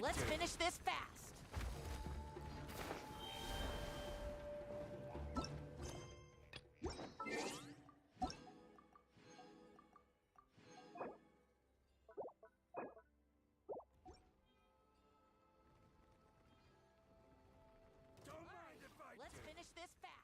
Let's finish this fast. Let's finish this fast. Let's finish this fast.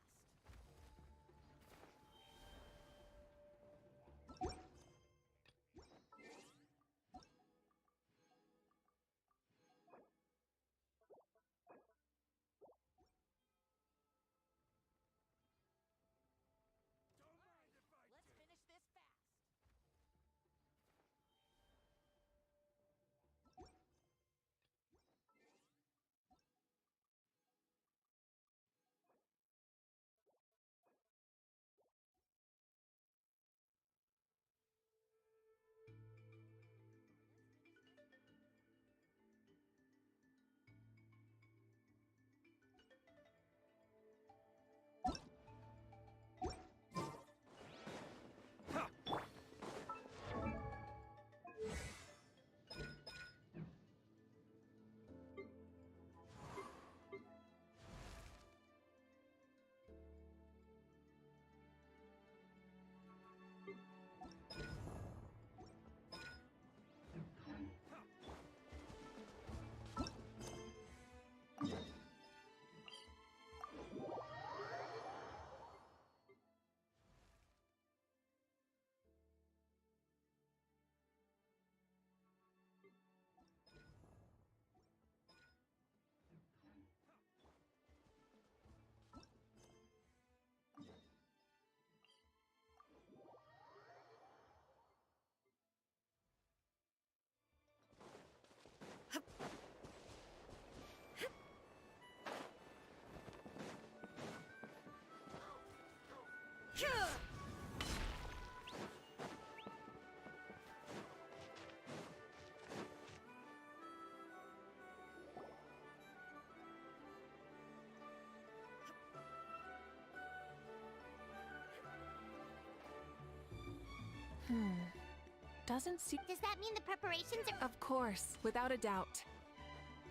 Doesn't seem... Does that mean the preparations are... Of course, without a doubt.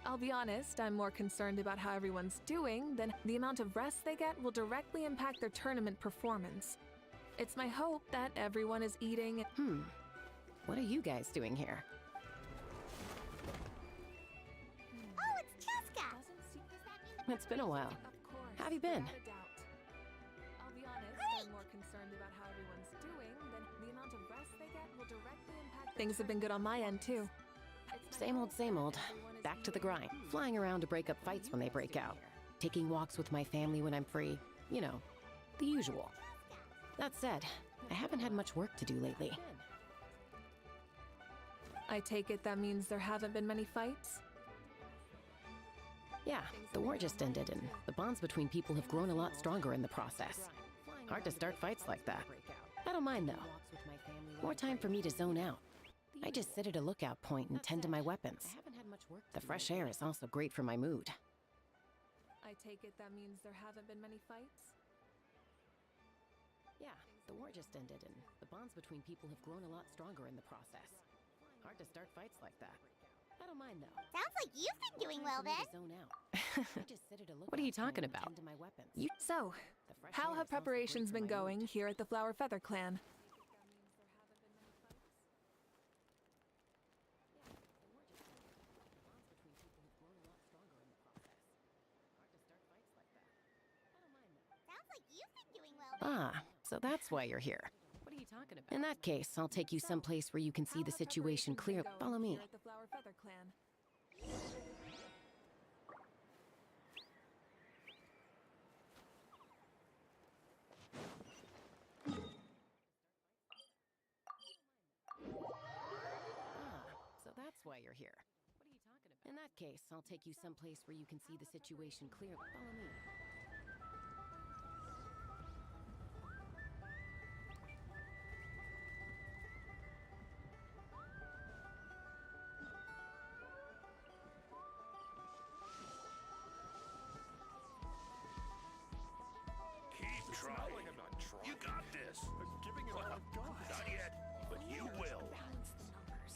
I'll be honest, I'm more concerned about how everyone's doing than the amount of rest they get will directly impact their tournament performance. It's my hope that everyone is eating... What are you guys doing here? Oh, it's Cheska! It's been a while. Of course, How have you been? without a doubt. I'll be honest, I'm more concerned about how everyone's doing than the amount of rest they get will directly impact... Things have been good on my end, too. Same old, same old. Back to the grind. Flying around to break up fights when they break out. Taking walks with my family when I'm free. You know, the usual. That said, I haven't had much work to do lately. I take it that means there haven't been many fights? Yeah, the war just ended, and the bonds between people have grown a lot stronger in the process. Hard to start fights like that. I don't mind, though. More time for me to zone out. I just sit at a lookout point and tend to my weapons. The fresh air is also great for my mood. I take it that means there haven't been many fights? Yeah, the war just ended, and the bonds between people have grown a lot stronger in the process. Hard to start fights like that. I don't mind, though. Sounds like you've been doing well, then. What are you talking about? So, how have preparations been going here at the Flower Feather Clan? Sounds like you've been doing well, then. Ah, so that's why you're here. What are you talking about? In that case, I'll take you someplace where you can see the situation clear. Follow me. Here at the Flower Feather Clan. So that's why you're here. What are you talking about? In that case, I'll take you someplace where you can see the situation clear. Follow me. Keep trying. You got this. Giving it all I've got. Not yet, but you will. Balance the numbers.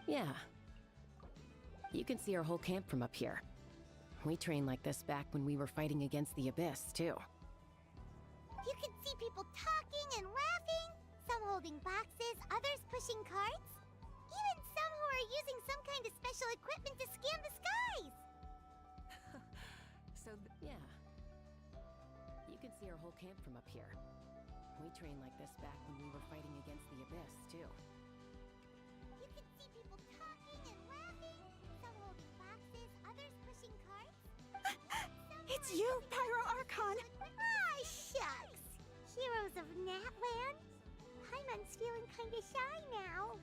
Yeah. You can see our whole camp from up here. We trained like this back when we were fighting against the Abyss, too. You can see people talking and laughing, some holding boxes, others pushing carts. Even some who are using some kind of special equipment to scan the skies. Yeah. You can see our whole camp from up here. We trained like this back when we were fighting against the Abyss, too. You can see people talking and laughing, some holding boxes, others pushing carts. It's you, Pyro Archon! Ah, shucks! Heroes of Natland? Paimon's feeling kinda shy now.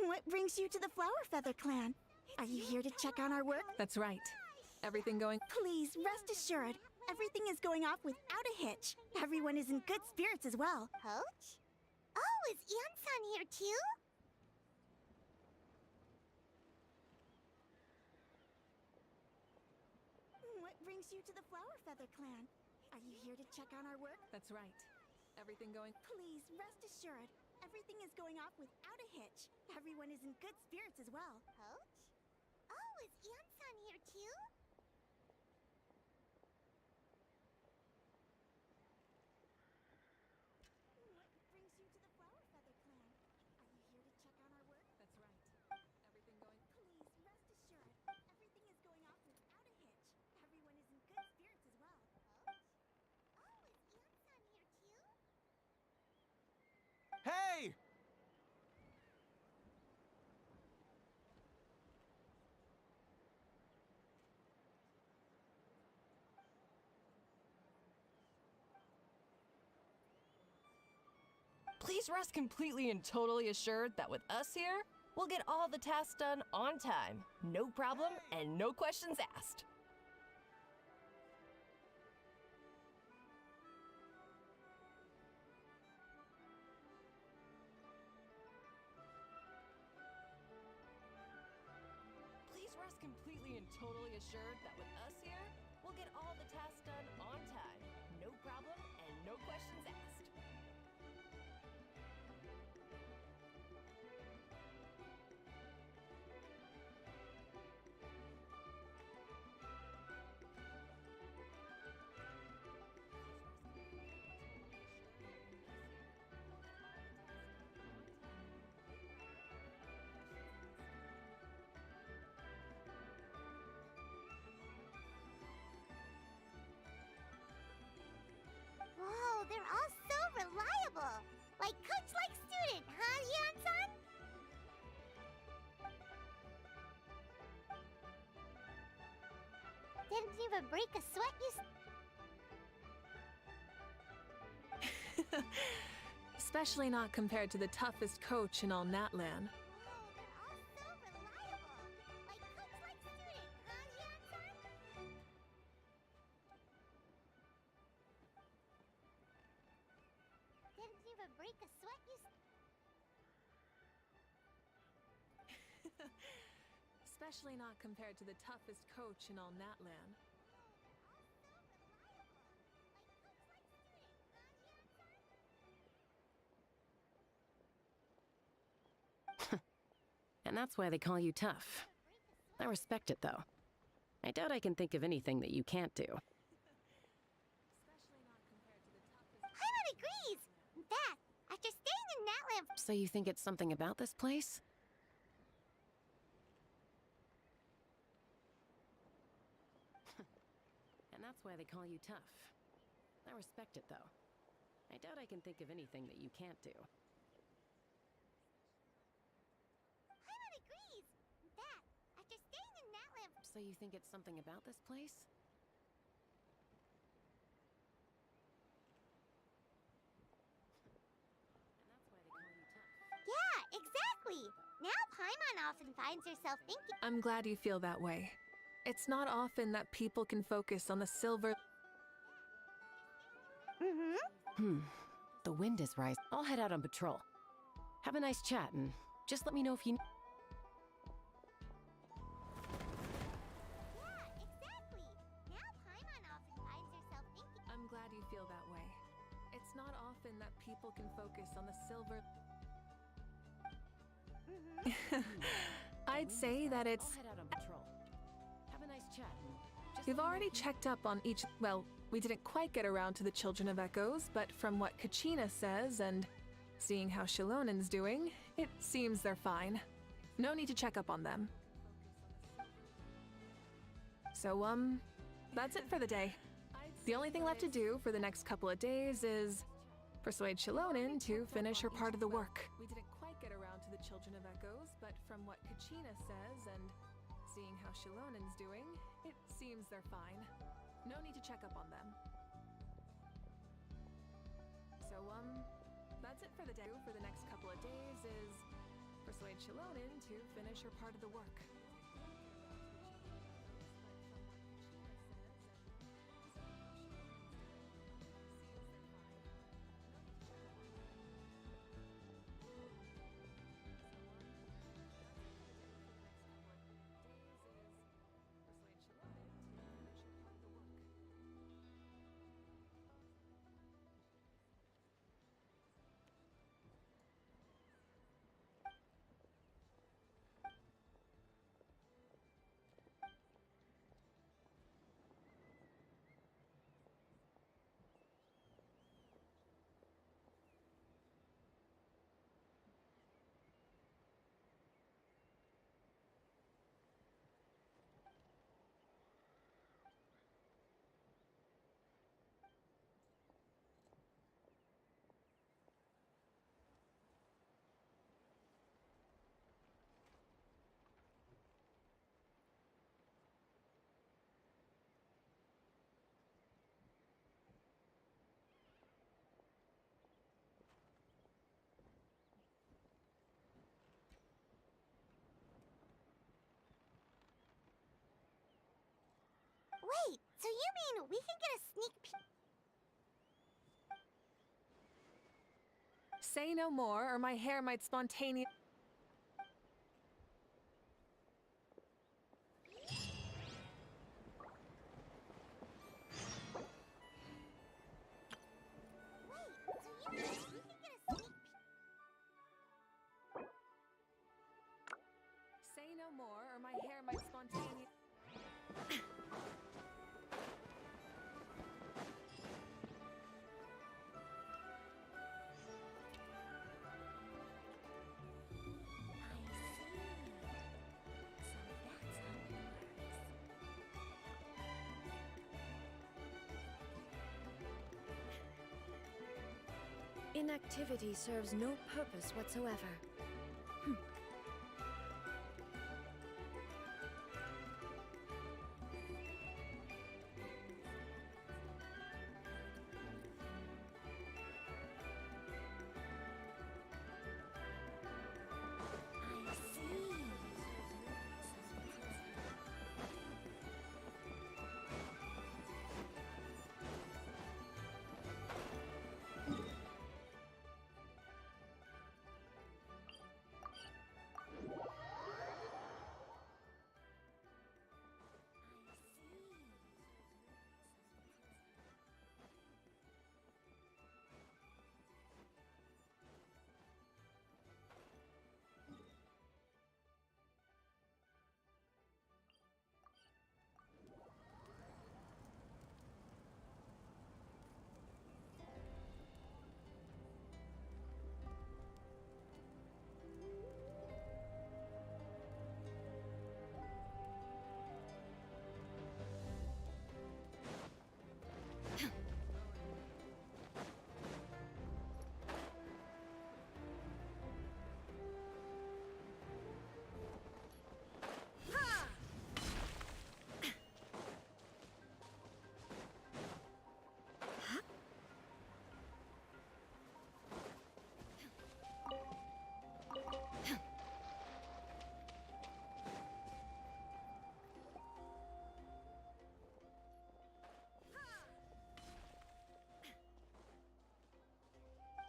What brings you to the Flower Feather Clan? Are you here to check on our work? That's right. Everything going? Please, rest assured, everything is going off without a hitch. Everyone is in good spirits as well. Coach? Oh, is Ian-san here too? What brings you to the Flower Feather Clan? Are you here to check on our work? That's right. Everything going? Please, rest assured, everything is going off without a hitch. Everyone is in good spirits as well. Coach? Oh, is Ian-san here too? What brings you to the Flower Feather Clan? Are you here to check on our work? That's right. Everything going? Please, rest assured, everything is going off without a hitch. Everyone is in good spirits as well. Coach? Oh, is Ian-san here too? Hey! Please rest completely and totally assured that with us here, we'll get all the tasks done on time, no problem, and no questions asked. Please rest completely and totally assured that with us here, we'll get all the tasks done on time, no problem, and no questions asked. Whoa, they're all so reliable! Like coach like student, huh, Ian-san? Didn't even break a sweat, Especially not compared to the toughest coach in all Natlan. Whoa, they're all so reliable! Like coach like student, huh, Ian-san? Didn't even break a sweat, Especially not compared to the toughest coach in all Natlan. And that's why they call you tough. I respect it, though. I doubt I can think of anything that you can't do. Especially not compared to the toughest. Paimon agrees! In fact, after staying in Natland So you think it's something about this place? And that's why they call you tough. I respect it, though. I doubt I can think of anything that you can't do. Paimon agrees! In fact, after staying in Natland So you think it's something about this place? And that's why they call you tough. Yeah, exactly! Now Paimon often finds herself thinking I'm glad you feel that way. It's not often that people can focus on the silver. The wind is rising. I'll head out on patrol. Have a nice chat and just let me know if you... Yeah, exactly! Now me feel that way. It's not often that people can focus on the silver. I'd say that I'll it's. head out on patrol. Have a nice chat. Just We've let me know already if you- checked up on each. Well, we didn't quite get around to the Children of Echoes, but from what Kachina says and seeing how Shilonen's doing, it seems they're fine. No need to check up on them. So, that's it for the day. The only thing left to do for the next couple of days is persuade Shilonen to finish her part of the work. We didn't quite get around to the Children of Echoes, but from what Kachina says and seeing how Shilonen's doing, it seems they're fine. No need to check up on them. So, that's it for the day. For the next couple of days is persuade Shilonen to finish her part of the work. Wait, so you mean we can get a sneak peek? Say no more, or my hair might spontaneously. Wait, so you mean we can get a sneak peek? Say no more, or my hair might spontaneously. Inactivity serves no purpose whatsoever. I see.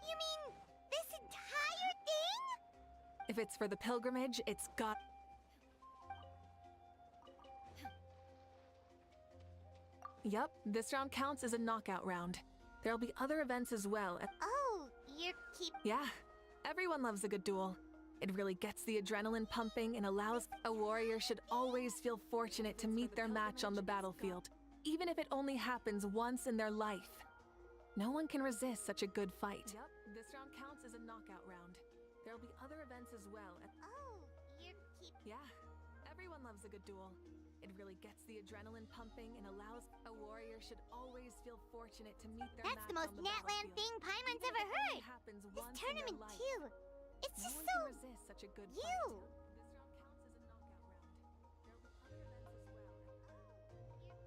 You mean this entire thing? If it's for the pilgrimage, it's got. Yup, this round counts as a knockout round. There'll be other events as well. Oh, you're Yeah, everyone loves a good duel. It really gets the adrenaline pumping and allows a warrior should always feel fortunate to meet their match on the battlefield, even if it only happens once in their life. No one can resist such a good fight. Yep, this round counts as a knockout round. There'll be other events as well. Oh, you're Yeah, everyone loves a good duel. It really gets the adrenaline pumping and allows a warrior should always feel fortunate to meet their That's match the most on the Natland battlefield. thing Paimon's Even ever if it only heard. happens This once in their tournament life. too. It's No just one so can resist such a good you. fight. This round counts as a knockout round. There'll be other events as well. Yeah,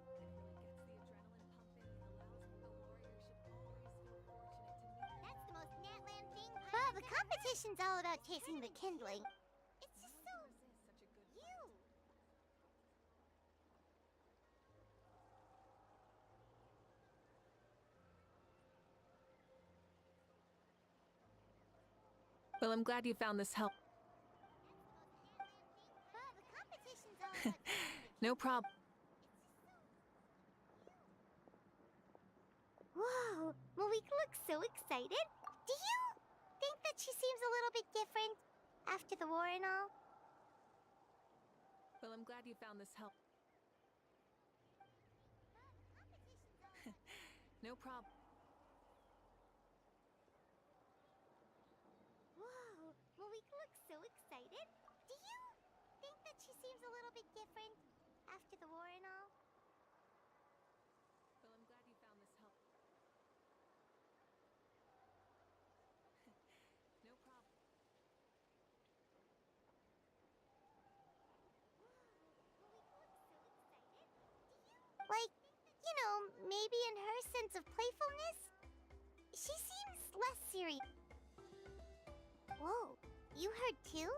everyone loves a good duel. It really gets the adrenaline pumping and allows a warrior should always feel fortunate to meet their That's the most Natland thing. Well, the competition's all about chasing the kindling. It's just so resist such a good fight. you. Well, I'm glad you found this help. Well, the competition's all about chasing the No problem. Whoa, Mavuika looks so excited. Do you think that she seems a little bit different after the war and all? Well, I'm glad you found this help. No problem. Whoa, Mavuika looks so excited. Do you think that she seems a little bit different after the war and all? Well, I'm glad you found this help. No problem. Like, you know, maybe in her sense of playfulness? She seems less serious. Whoa, you heard too?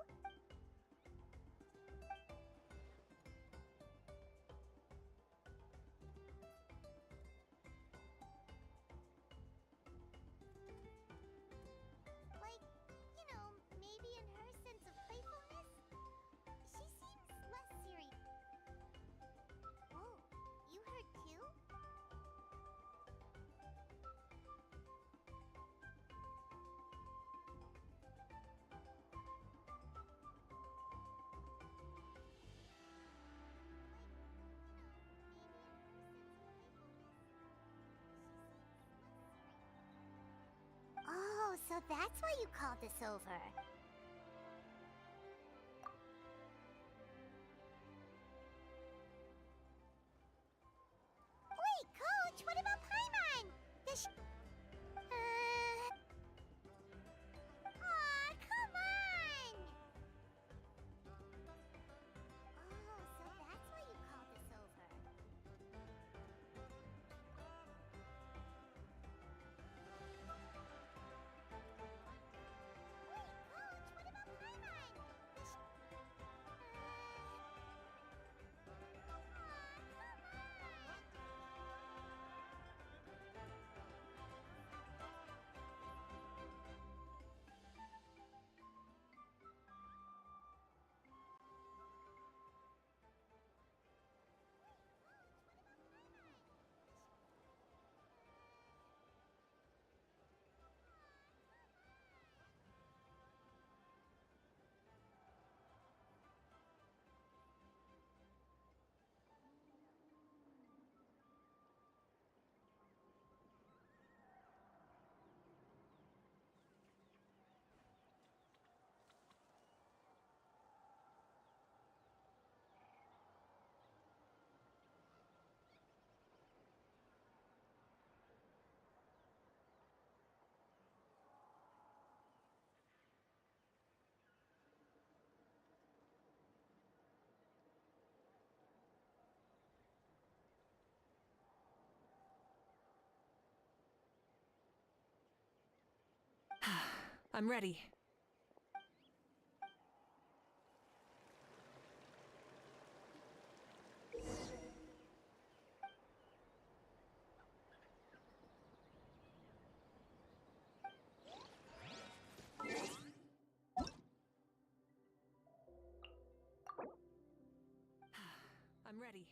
Like, you know, maybe in her sense of playfulness? She seems less serious. Whoa, you heard too? Oh, so that's why you called us over. Wait, Coach, what about Paimon? Does she... Aw, come on! Oh, so that's why you called us over. Wait, Coach, what about Paimon? Does she... I'm ready. I'm ready.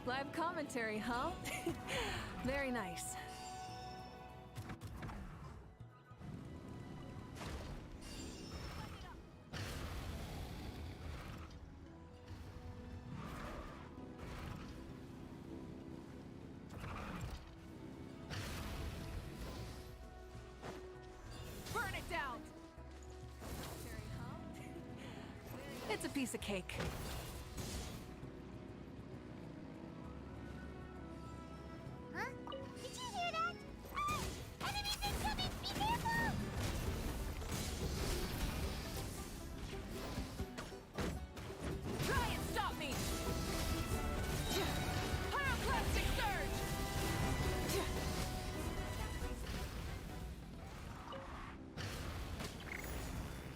Live commentary, huh? Very nice. Burn it down! It's a piece of cake. Huh? Did you hear that? Ah! Enemies incoming! Be careful! Try and stop me! Pyroclastic surge!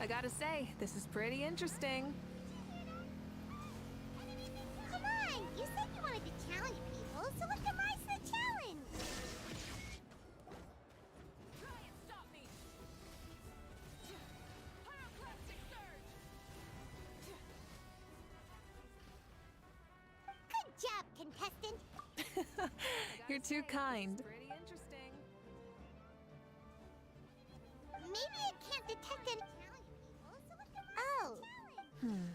I gotta say, this is pretty interesting. Come on! You said you wanted to challenge people, so let them rise to the challenge! Try and stop me! Pyroclastic surge! Good job, contestant! You're too kind. Pretty interesting. Maybe it can't detect any challenge people, so let them rise to the challenge!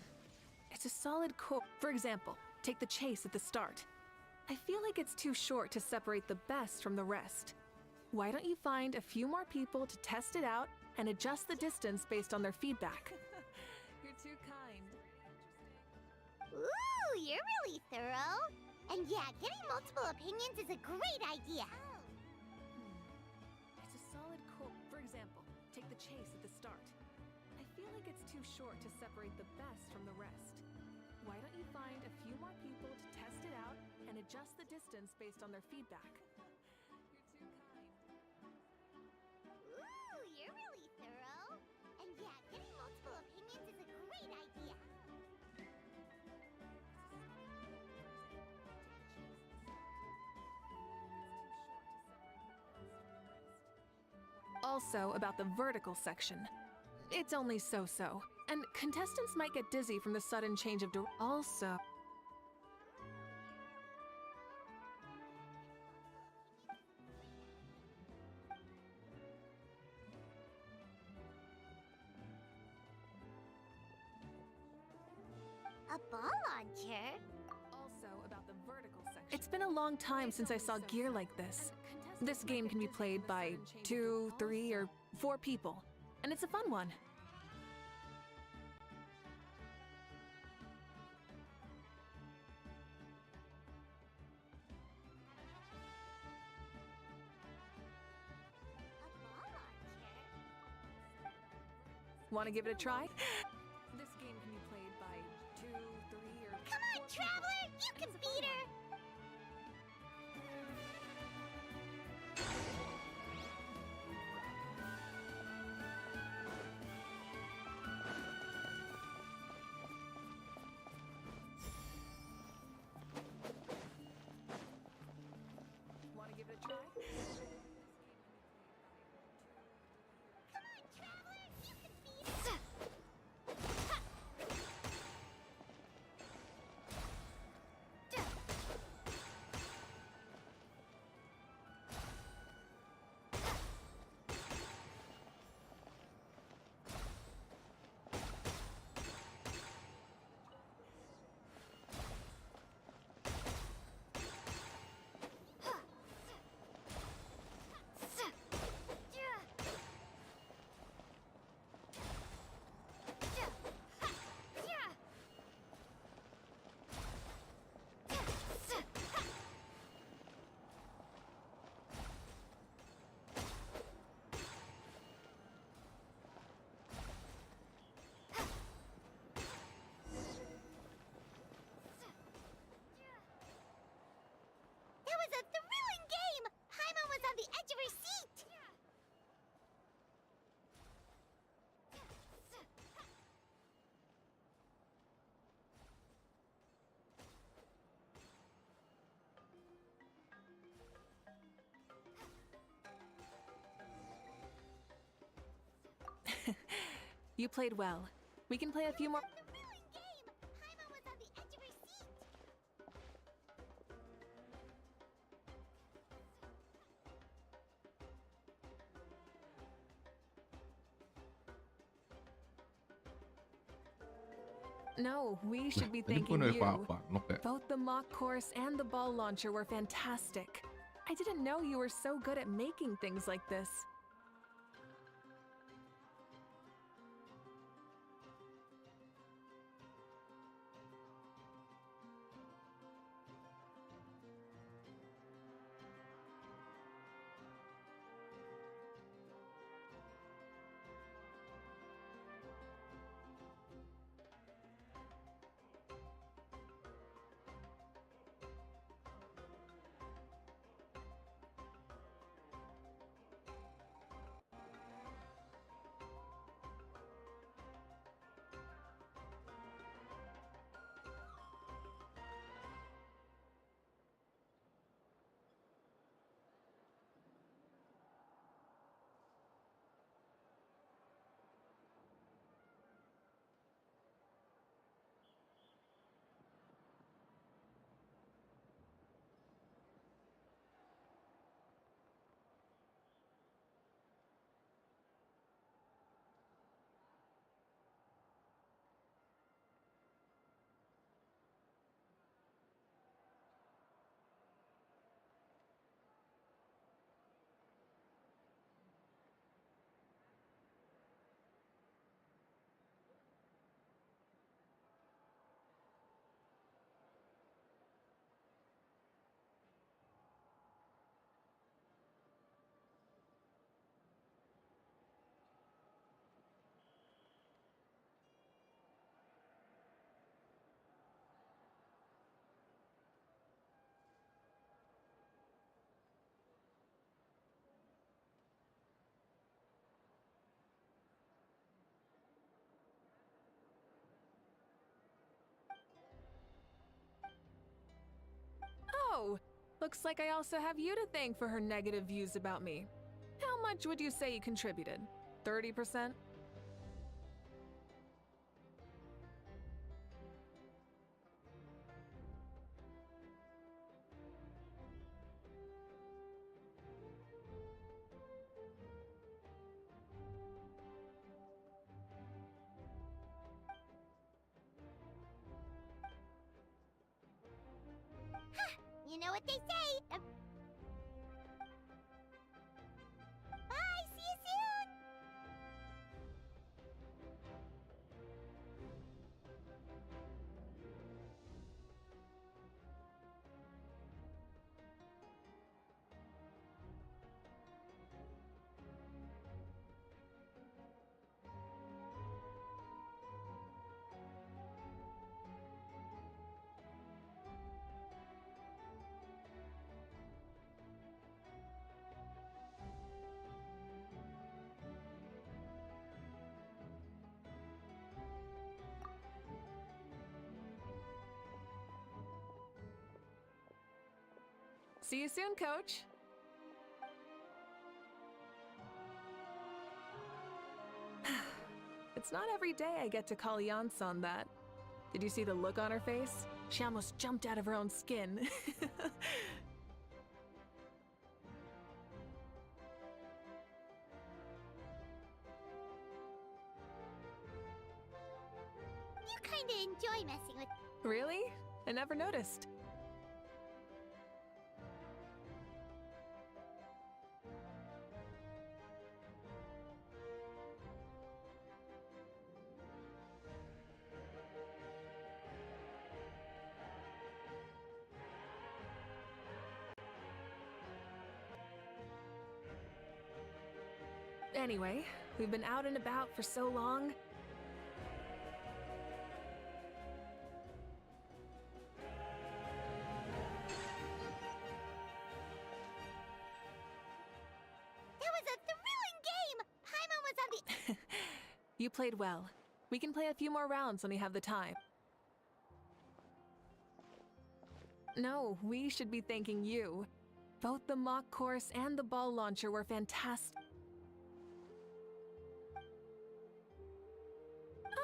It's a solid core. For example, take the chase at the start. I feel like it's too short to separate the best from the rest. Why don't you find a few more people to test it out and adjust the distance based on their feedback? You're too kind. Ooh, you're really thorough! And yeah, getting multiple opinions is a great idea! It's a solid core. For example, take the chase at the start. I feel like it's too short to separate the best from the rest. Why don't you find a few more people to test it out and adjust the distance based on their feedback? You're too kind. Ooh, you're really thorough! And yeah, getting multiple opinions is a great idea! Also about the vertical section. It's only so-so, and contestants might get dizzy from the sudden change of Also, A ball launcher? also about the vertical section. It's been a long time since I saw gear like this. This game can be played by 2, 3, or 4 people, and it's a fun one. A ball launcher? Want to give it a try? This game can be played by 2, 3, or Come on, Traveler! You can beat her! Want to give it a try? Come on, Traveler! You can beat her! That was a thrilling game! Paimon was on the edge of her seat! You played well. We can play a few more. A thrilling game! Paimon was on the edge of her seat! No, we should be Tadi thanking pun ada you. Pak ya. Both the mock course and the ball launcher were fantastic. I didn't know you were so good at making things like this. Oh, looks like I also have you to thank for her negative views about me. How much would you say you contributed? 30%? You know what they say. Bye, see you soon. See you soon, Coach. It's not every day I get to call Yansan that. Did you see the look on her face? She almost jumped out of her own skin. You kinda enjoy messing with. Really? I never noticed. Anyway, we've been out and about for so long. That was a thrilling game! Paimon was on the. You played well. We can play a few more rounds when we have the time. No, we should be thanking you. Both the mock course and the ball launcher were fantastic.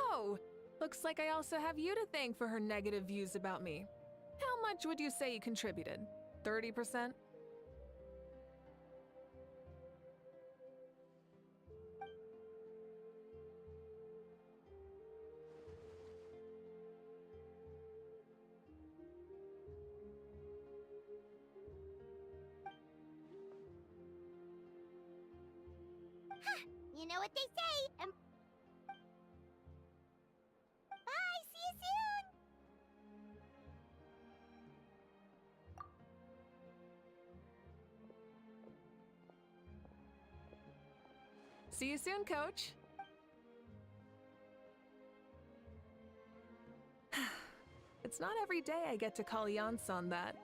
Oh, looks like I also have you to thank for her negative views about me. How much would you say you contributed? 30%? know what they say. Bye, see you soon! See you soon, Coach. It's not every day I get to call Yansan that.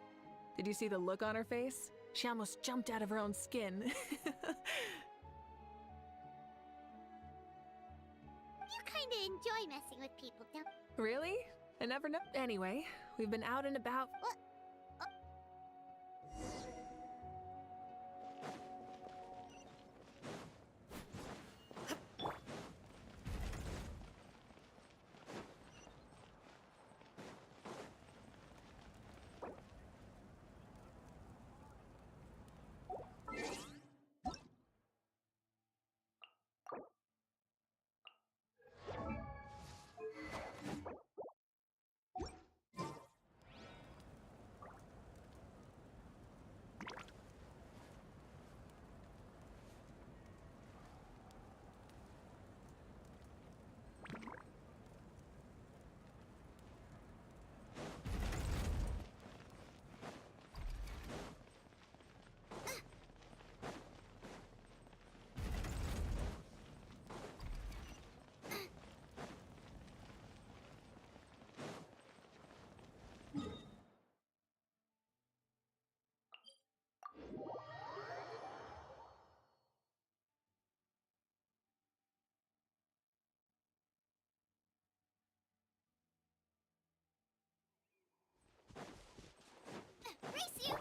Did you see the look on her face? She almost jumped out of her own skin. You kinda enjoy messing with people, don't you? Really? I never know. Anyway, we've been out and about. What? Race you!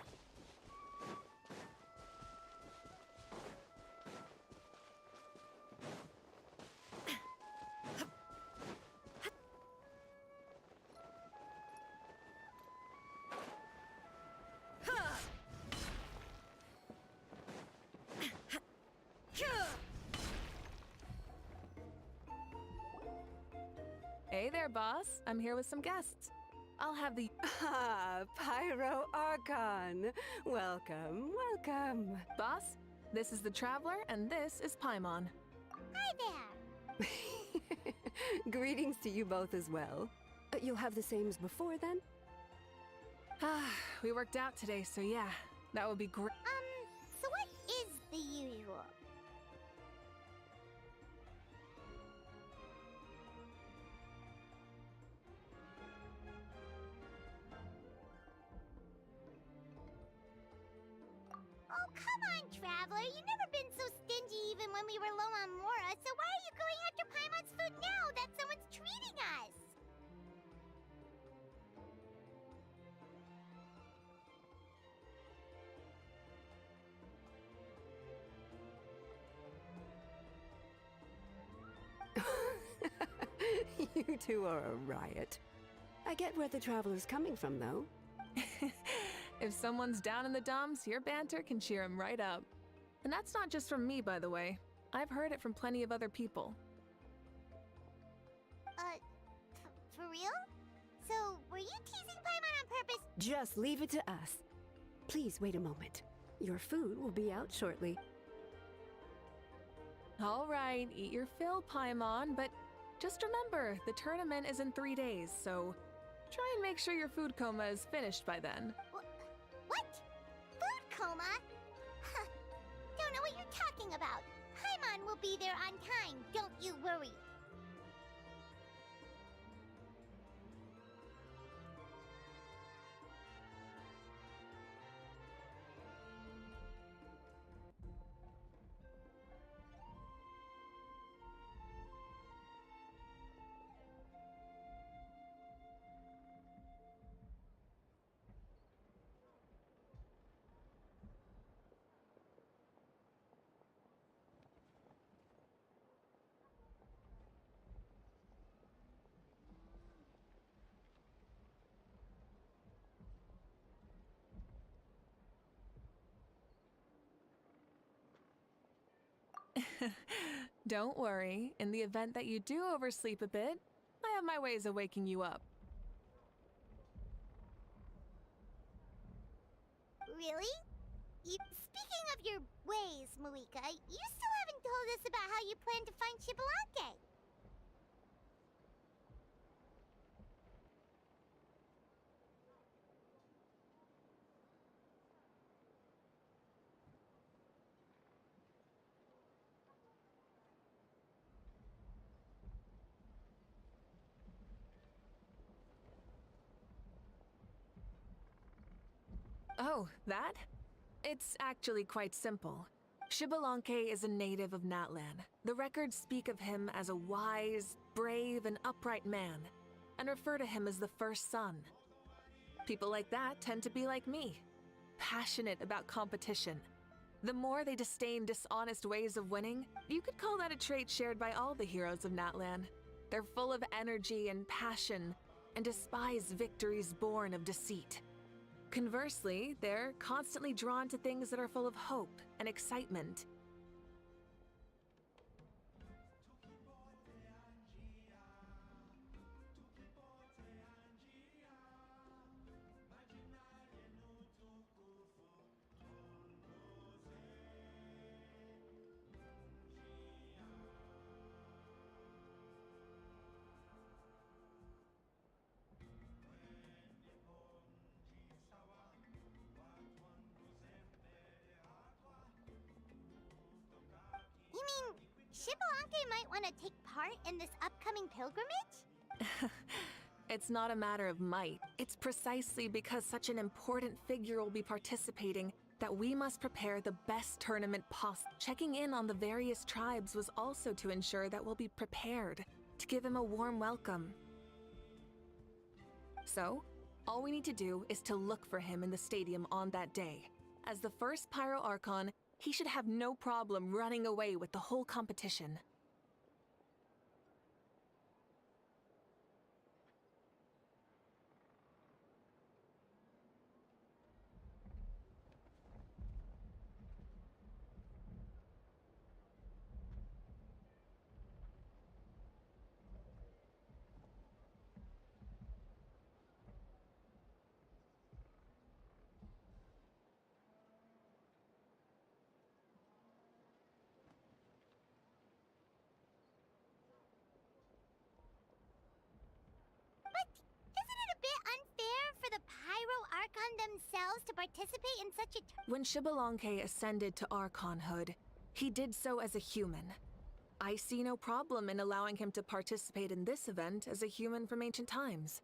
Hey there, boss. I'm here with some guests. I'll have the... Ah, Pyro Archon. Welcome, welcome. Boss, this is the Traveler, and this is Paimon. Hi there! Greetings to you both as well. You'll have the same as before then? Ah, we worked out today, so yeah, that would be great. So what is the usual? Oh, come on, Traveler. You've never been so stingy even when we were low on Mora, so why are you going after Paimon's food now that someone's treating us? You two are a riot. I get where the Traveler's coming from, though. If someone's down in the dumps, your banter can cheer him right up. And that's not just from me, by the way. I've heard it from plenty of other people. For real? So, were you teasing Paimon on purpose? Just leave it to us. Please wait a moment. Your food will be out shortly. All right, eat your fill, Paimon, but just remember, the tournament is in 3 days, so try and make sure your food coma is finished by then. What? Food coma? Huh. Don't know what you're talking about. Paimon will be there on time, don't you worry. Don't worry, in the event that you do oversleep a bit, I have my ways of waking you up. Really? Speaking of your ways, Mavuika. You still haven't told us about how you plan to find Xbalanque. Oh, that? It's actually quite simple. Xbalanque is a native of Natlan. The records speak of him as a wise, brave, and upright man, and refer to him as the first son. People like that tend to be like me, passionate about competition. The more they disdain dishonest ways of winning, you could call that a trait shared by all the heroes of Natlan. They're full of energy and passion, and despise victories born of deceit. Conversely, they're constantly drawn to things that are full of hope and excitement. You mean Xbalanque might want to take part in this upcoming pilgrimage? It's not a matter of might. It's precisely because such an important figure will be participating that we must prepare the best tournament possible. Checking in on the various tribes was also to ensure that we'll be prepared to give him a warm welcome. So, all we need to do is to look for him in the stadium on that day. As the first Pyro Archon, he should have no problem running away with the whole competition. Isn't it a bit unfair for the Pyro Archon themselves to participate in such a When Xbalanque ascended to Archonhood, he did so as a human. I see no problem in allowing him to participate in this event as a human from ancient times.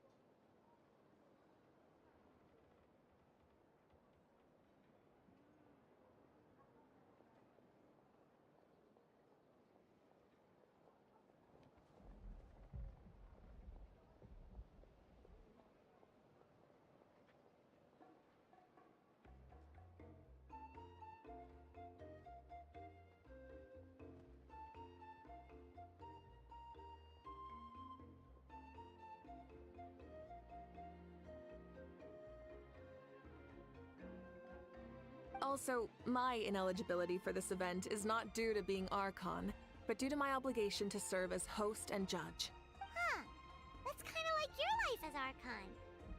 Also, my ineligibility for this event is not due to being Archon, but due to my obligation to serve as host and judge. Huh. That's kind of like your life as Archon.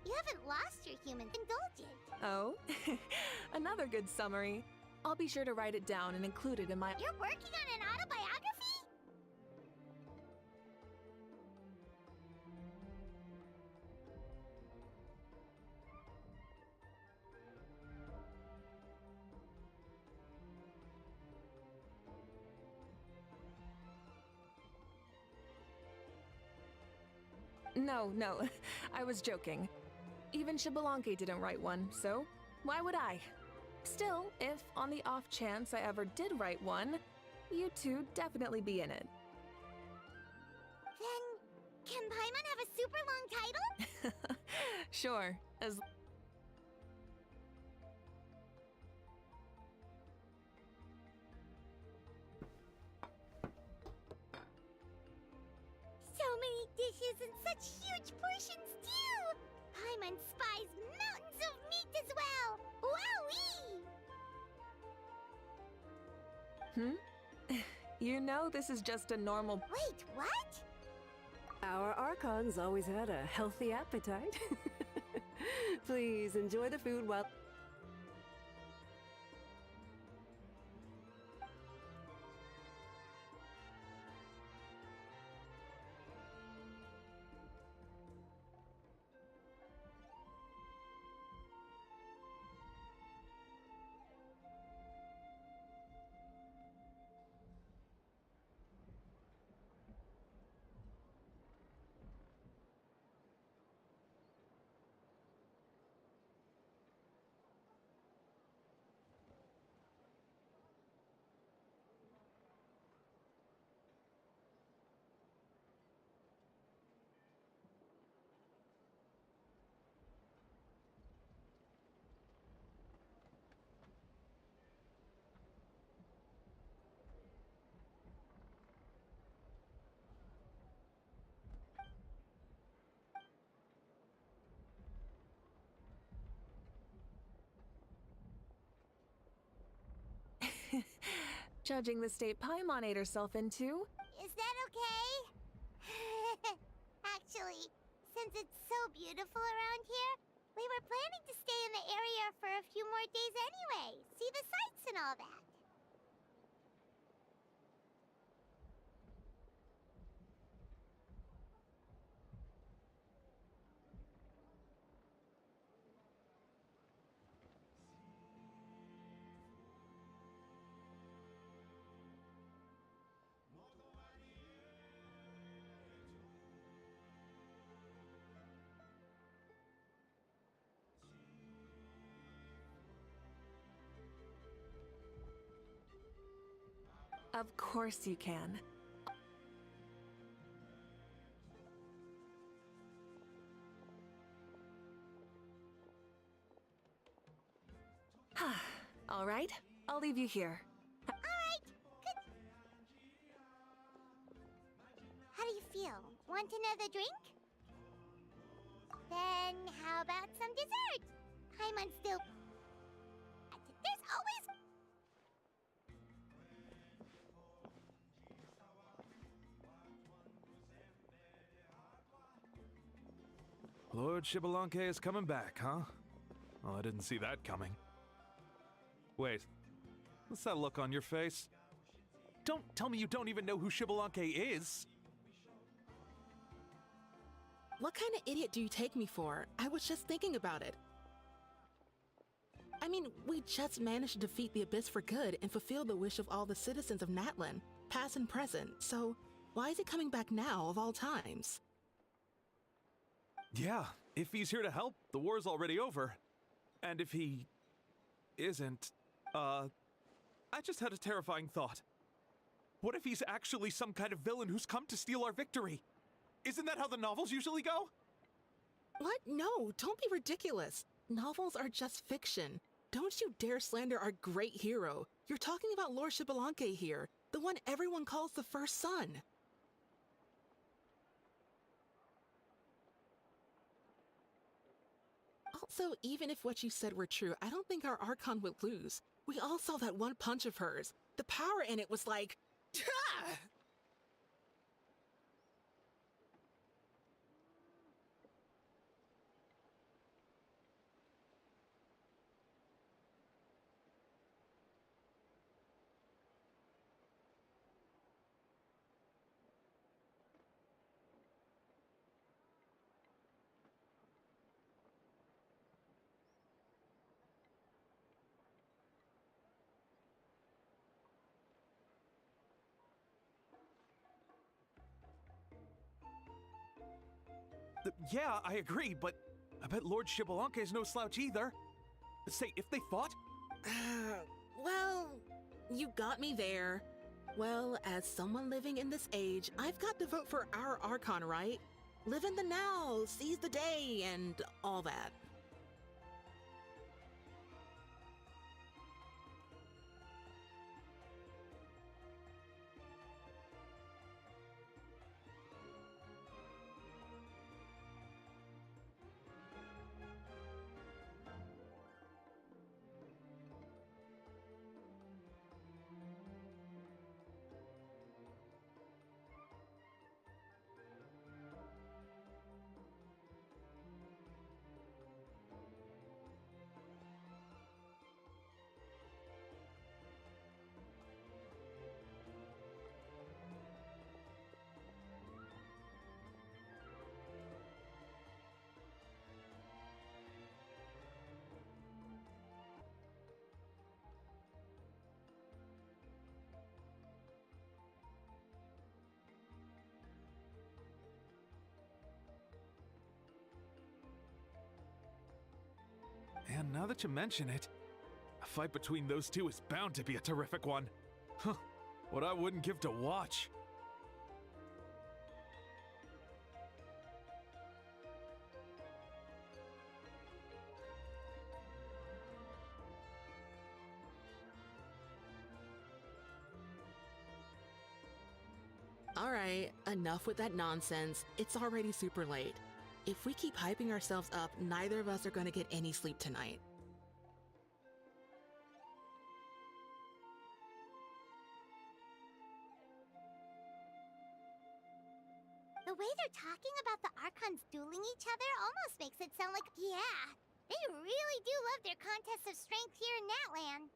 You haven't lost your human indulgence. Oh, another good summary. I'll be sure to write it down and include it in my... You're working on an autobiography? No, I was joking. Even Xbalanque didn't write one, so why would I? Still, if on the off chance I ever did write one, you two definitely be in it. Then, can Paimon have a super long title? Sure, as... So many dishes and such huge portions, too! Paimon spies mountains of meat as well! Wowee! You know this is just a normal... Wait, what? Our Archons always had a healthy appetite. Please enjoy the food while... judging the state Paimon ate herself into. Is that okay? Actually, since it's so beautiful around here, we were planning to stay in the area for a few more days anyway. See the sights and all that. Of course you can. All right, I'll leave you here. Alright, good. How do you feel? Want another drink? Then how about some dessert? Paimon's still... There's always... Lord Xbalanque is coming back, huh? Oh, I didn't see that coming. Wait, what's that look on your face? Don't tell me you don't even know who Xbalanque is! What kind of idiot do you take me for? I was just thinking about it. I mean, we just managed to defeat the Abyss for good and fulfill the wish of all the citizens of Natlan, past and present, so why is he coming back now of all times? Yeah, if he's here to help, the war's already over. And if he... isn't, I just had a terrifying thought. What if he's actually some kind of villain who's come to steal our victory? Isn't that how the novels usually go? What? No, don't be ridiculous. Novels are just fiction. Don't you dare slander our great hero. You're talking about Lord Xbalanque here, the one everyone calls the First Son. Also, even if what you said were true, I don't think our Archon would lose. We all saw that one punch of hers. The power in it was like... Ah! Yeah, I agree, but I bet Lord Xbalanque is no slouch either. Say, if they fought? Well, you got me there. Well, as someone living in this age, I've got to vote for our Archon, right? Live in the now, seize the day, and all that. And now that you mention it, a fight between those two is bound to be a terrific one. Huh, what I wouldn't give to watch. All right, enough with that nonsense. It's already super late. If we keep hyping ourselves up, neither of us are going to get any sleep tonight. way they're talking about the Archons dueling each other almost makes it sound like, yeah, they really do love their contests of strength here in Natlan.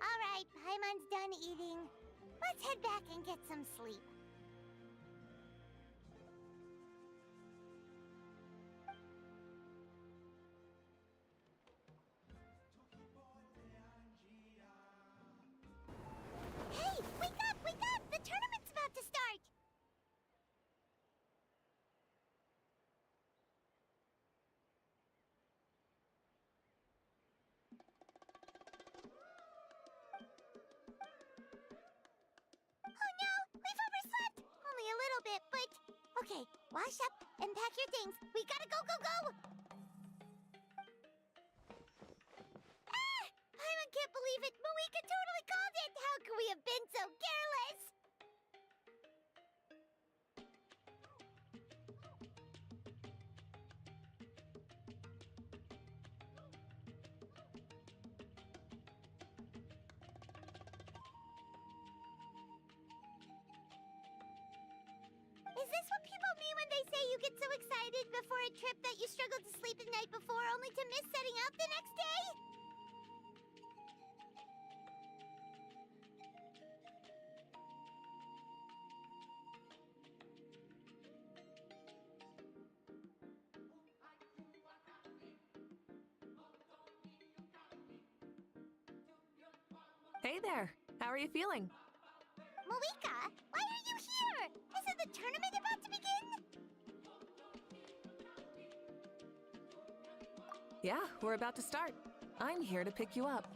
Alright, Paimon's done eating. Let's head back and get some sleep. Hey, wake up, wake up! The tournament's about to start! Oh no, we've overslept! Only a little bit, but... Okay, wash up and pack your things. We gotta go, go, go! Ah! I can't believe it! Mavuika totally called it! How could we have been so careless? Is this what people mean when they say you get so excited before a trip that you struggle to sleep the night before only to miss setting out the next day? Hey there, how are you feeling? Mavuika, why are you here? Isn't the tournament about to begin? Yeah, we're about to start. I'm here to pick you up.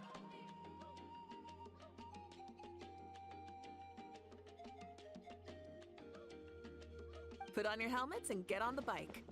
Put on your helmets and get on the bike.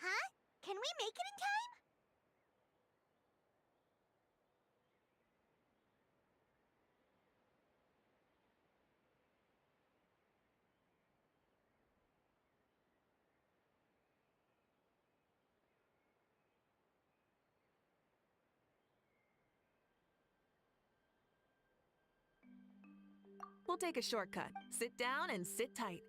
Huh? Can we make it in time? We'll take a shortcut. Sit down and sit tight.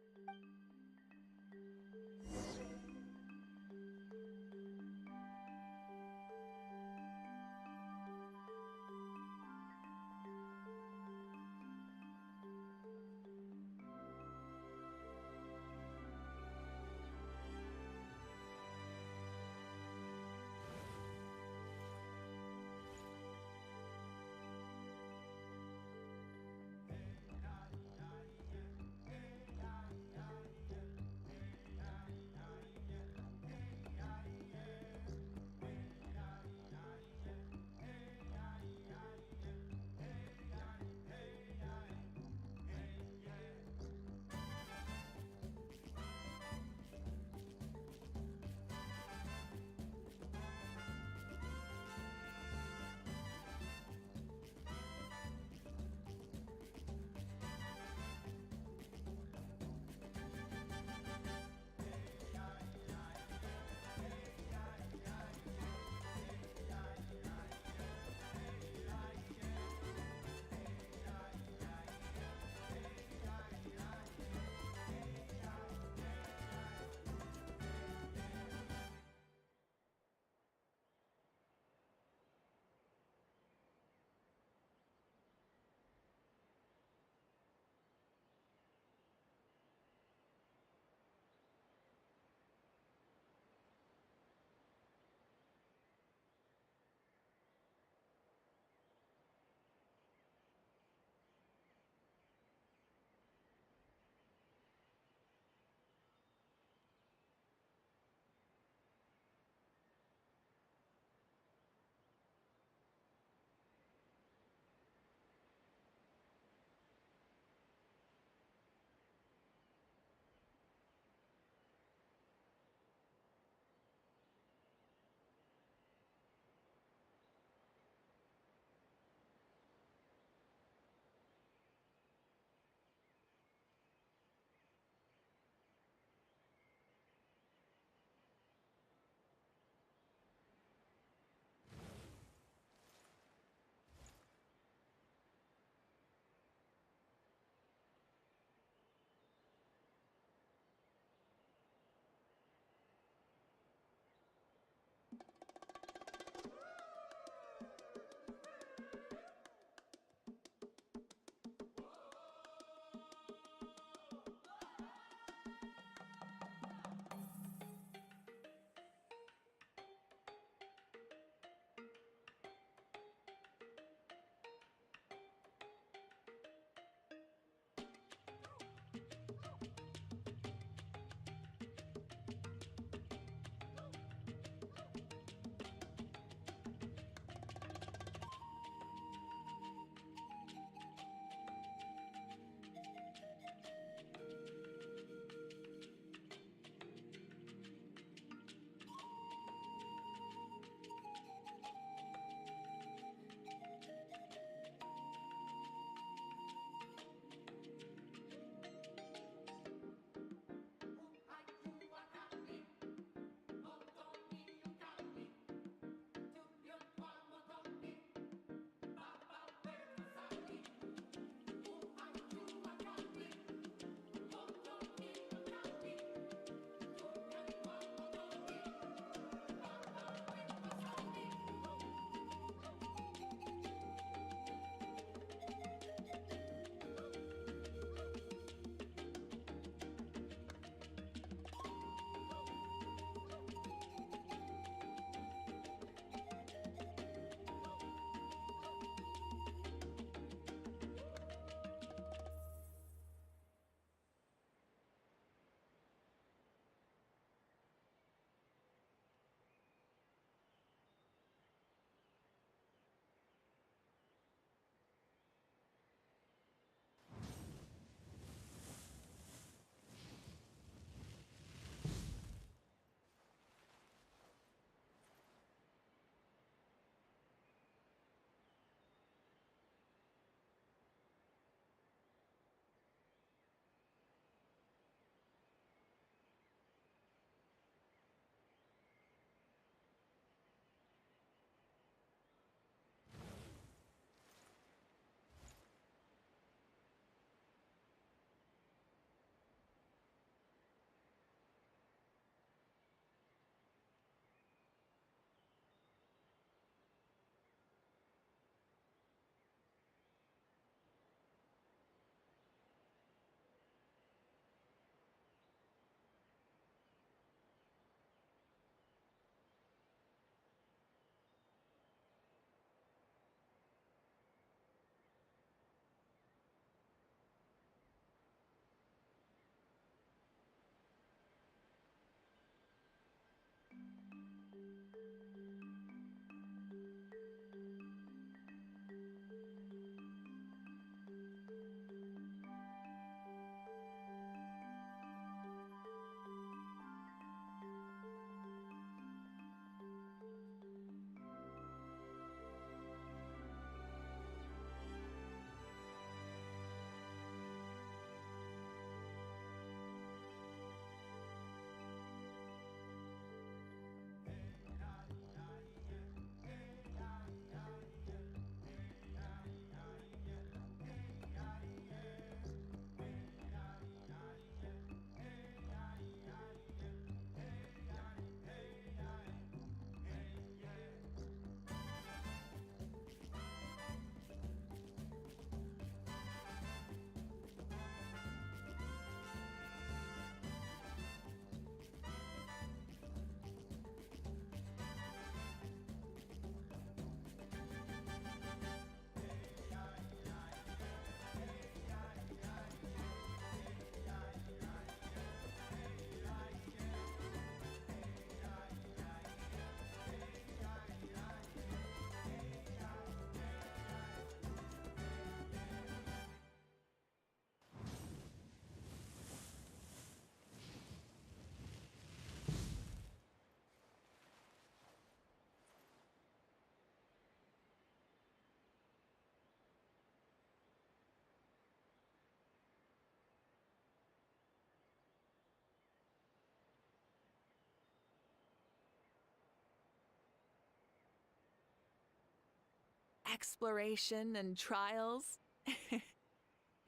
Exploration and trials.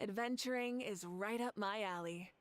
Adventuring is right up my alley.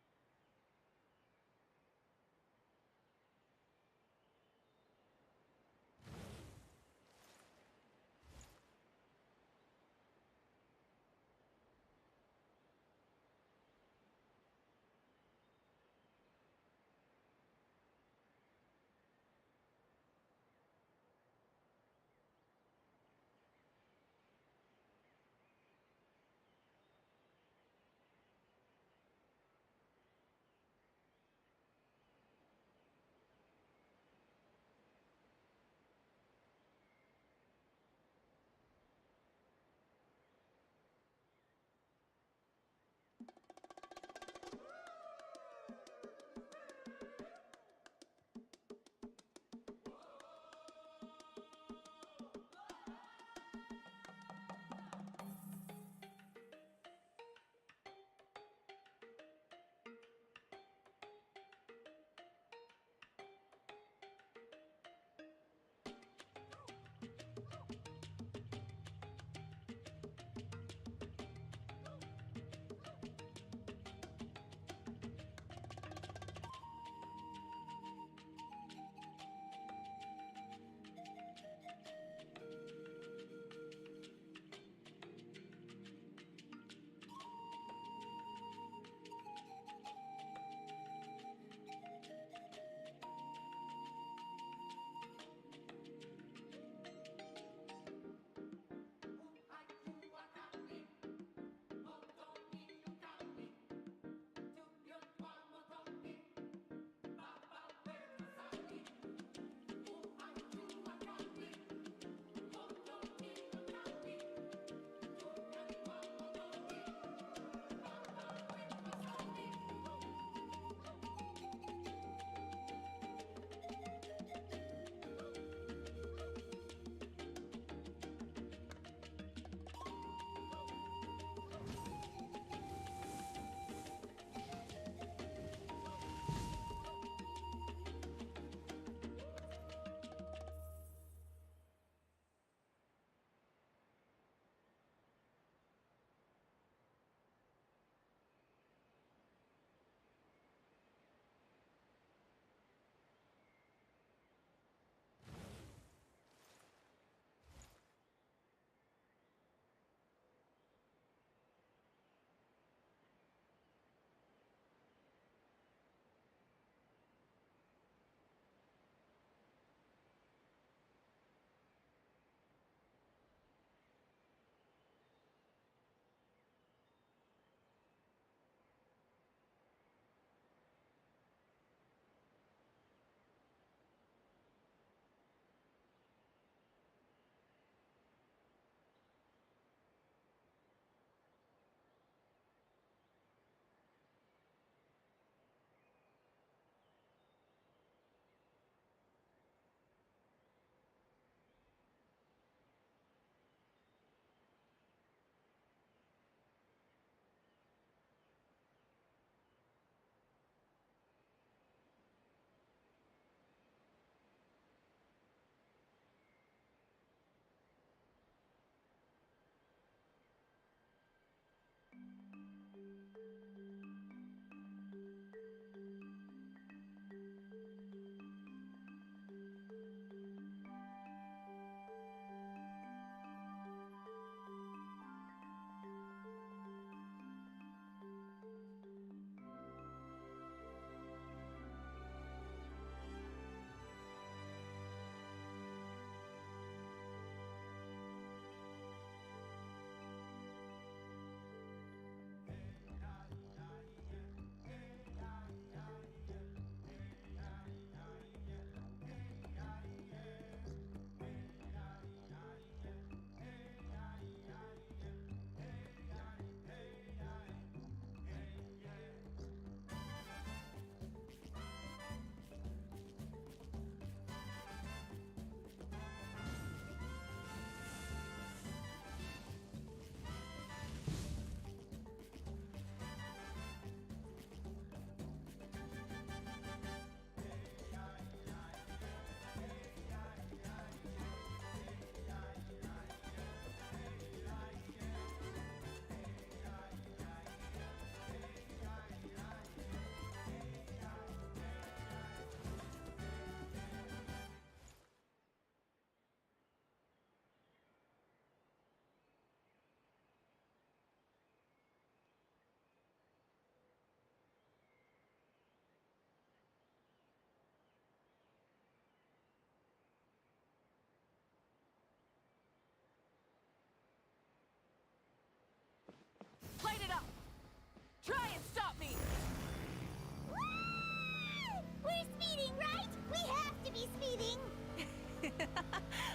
We're speeding, right? We have to be speeding.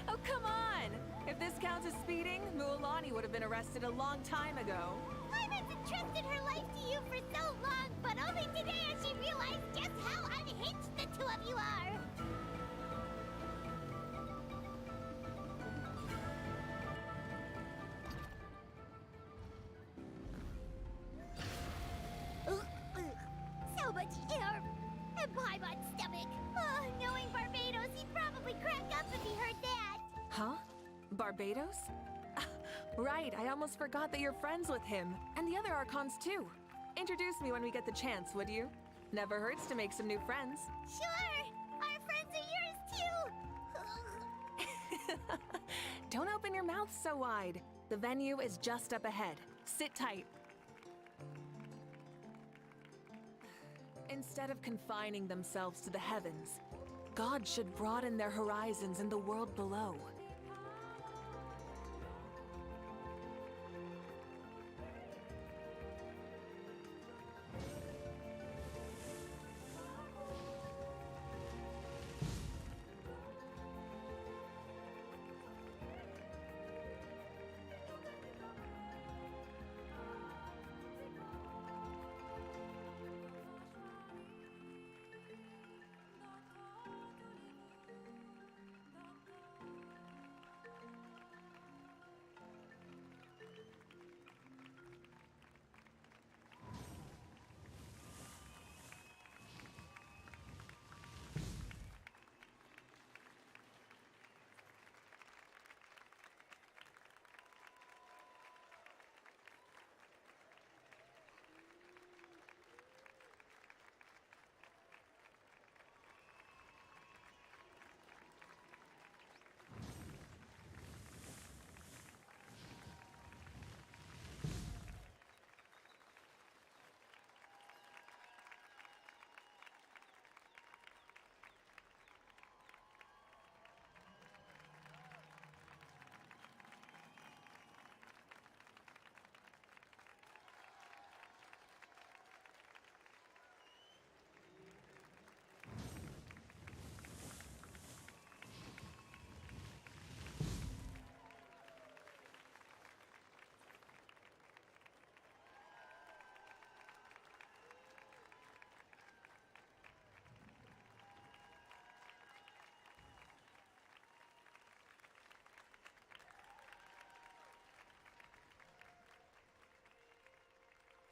Oh, come on! If this counts as speeding, Mualani would have been arrested a long time ago. Iris entrusted her life to you for so long, but only today has she realized just how unhinged the two of you are. So much air and Paimon's stomach. Oh, knowing Barbados, he'd probably crack up if he heard that. Huh? Barbados? Right, I almost forgot that you're friends with him, and the other Archons too. Introduce me when we get the chance, would you? Never hurts to make some new friends. Sure! Our friends are yours too! Don't open your mouth so wide. The venue is just up ahead. Sit tight. Instead of confining themselves to the heavens, God should broaden their horizons in the world below.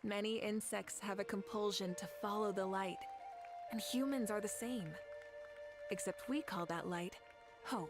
Many insects have a compulsion to follow the light, and humans are the same. Except we call that light hope.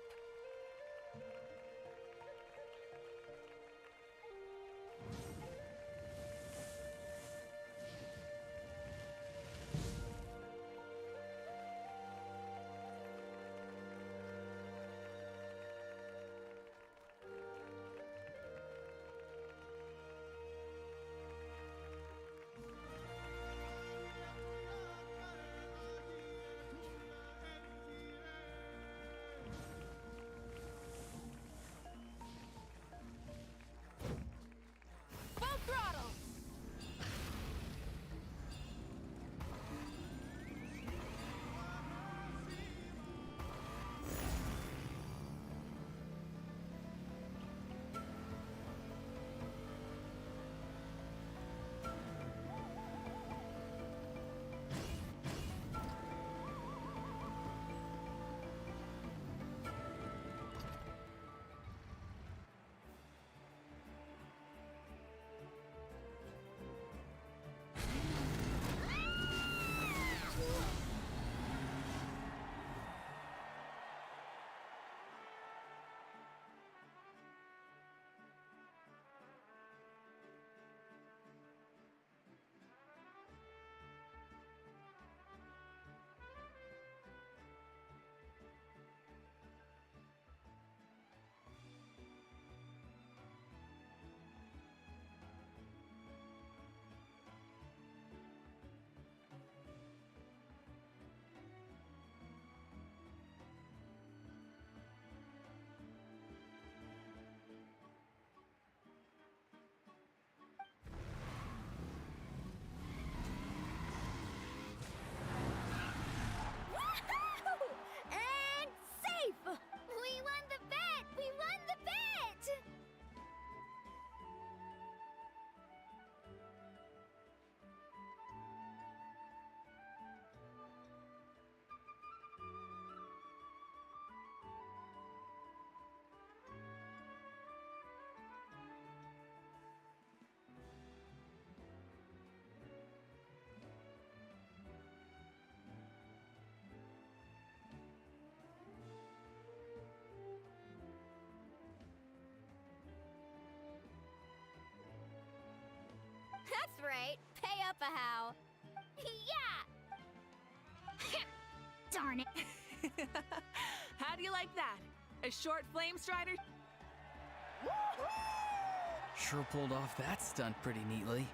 morning. How do you like that? A short flame strider? Sure pulled off that stunt pretty neatly.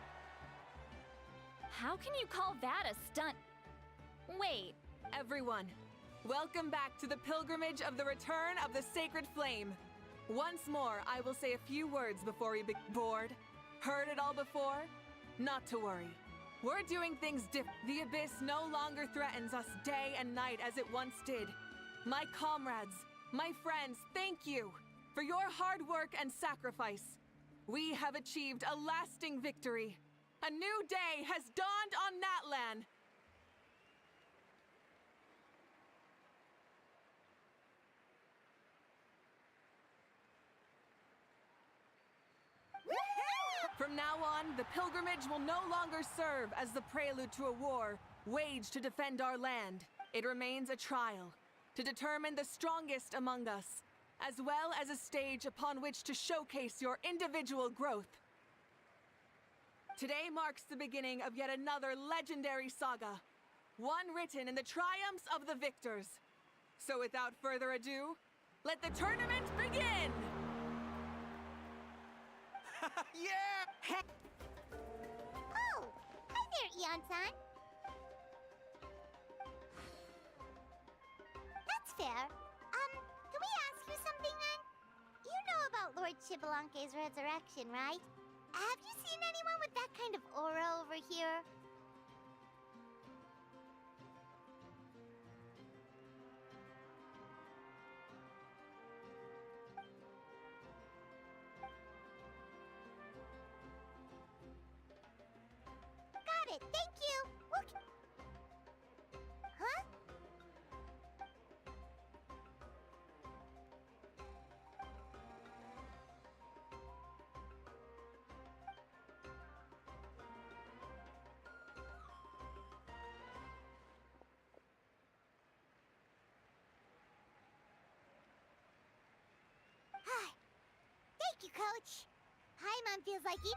How can you call that a stunt? Wait. Everyone, welcome back to the pilgrimage of the return of the sacred flame. Once more, I will say a few words before we bored. Heard it all before? Not to worry. We're doing things different. The abyss no longer threatens us day and night as it once did. My comrades, my friends, thank you for your hard work and sacrifice. We have achieved a lasting victory. A new day has dawned on Natlan. From now on, the pilgrimage will no longer serve as the prelude to a war waged to defend our land. It remains a trial to determine the strongest among us, as well as a stage upon which to showcase your individual growth. Today marks the beginning of yet another legendary saga, one written in the triumphs of the victors. So without further ado, let the tournament begin! Yeah! Oh, hi there, Eon-san. That's fair. Can we ask you something then? You know about Lord Shibalanke's resurrection, right? Have you seen anyone with that kind of aura over here? Got it, thank you! Huh? Thank you, Coach. Paimon feels like he...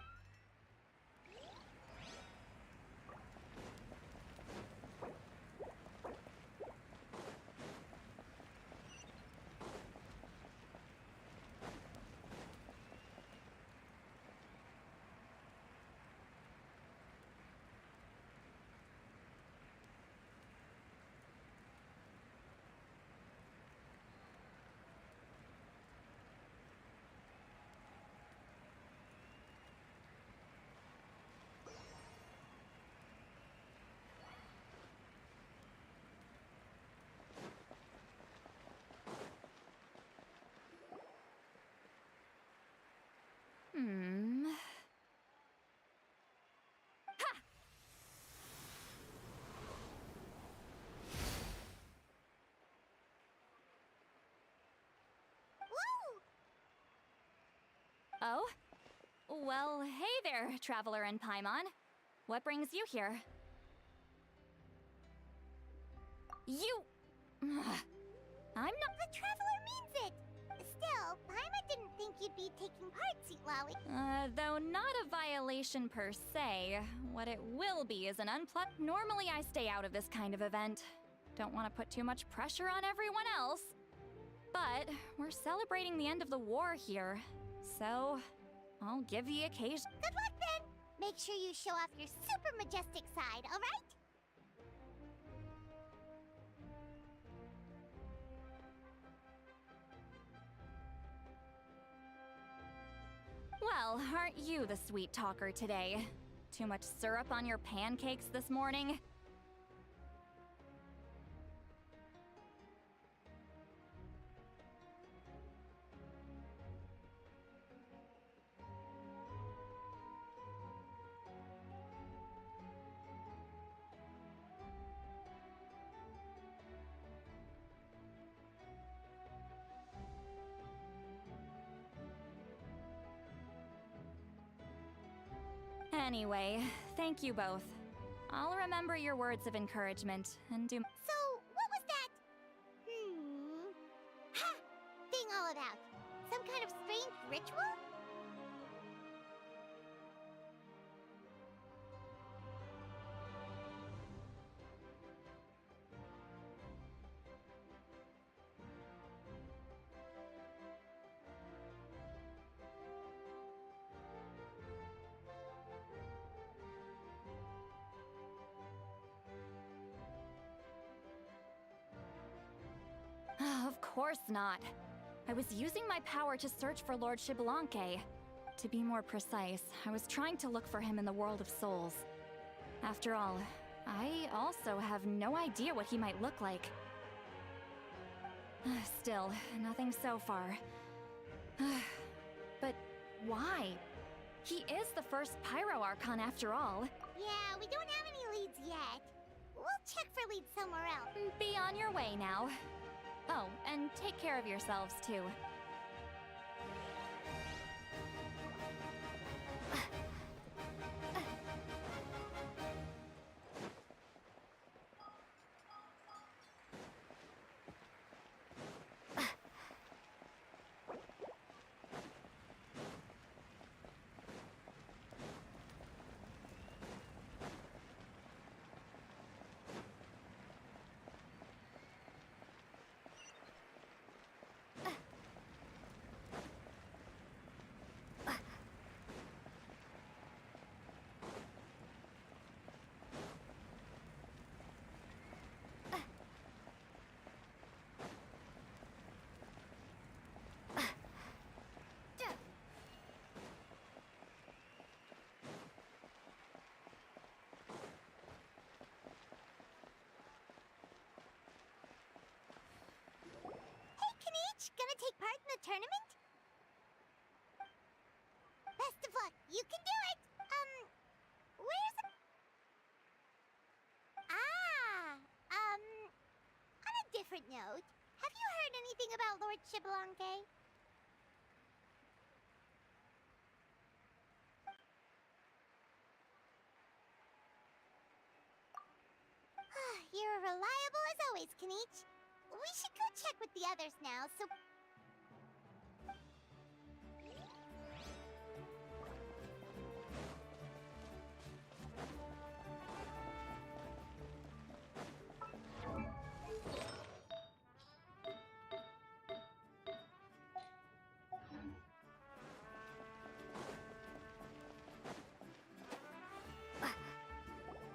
Oh? Well, hey there, Traveler and Paimon. What brings you here? You... I'm not... The Traveler means it! Still, Paimon didn't think you'd be taking part, Sweet Wowie. Though not a violation per se, what it will be is an unplugged... Normally I stay out of this kind of event. Don't want to put too much pressure on everyone else. But we're celebrating the end of the war here, so I'll give the occasion. Good luck then! Make sure you show off your super majestic side, alright? Well, aren't you the sweet talker today? Too much syrup on your pancakes this morning? Anyway, thank you both. I'll remember your words of encouragement and do... So, what was that? Ha! Thing all about? Some kind of strange ritual? course not. I was using my power to search for Lord Xbalanque. To be more precise, I was trying to look for him in the world of souls. After all, I also have no idea what he might look like. Still, nothing so far. But why? He is the first Pyro Archon after all. Yeah, we don't have any leads yet. We'll check for leads somewhere else. Be on your way now. Oh, and take care of yourselves too. Gonna take part in the tournament? Best of luck. You can do it. Where's it? On a different note, have you heard anything about Lord Xbalanque? You're reliable as always, Kanich. We should go check with the others now, so...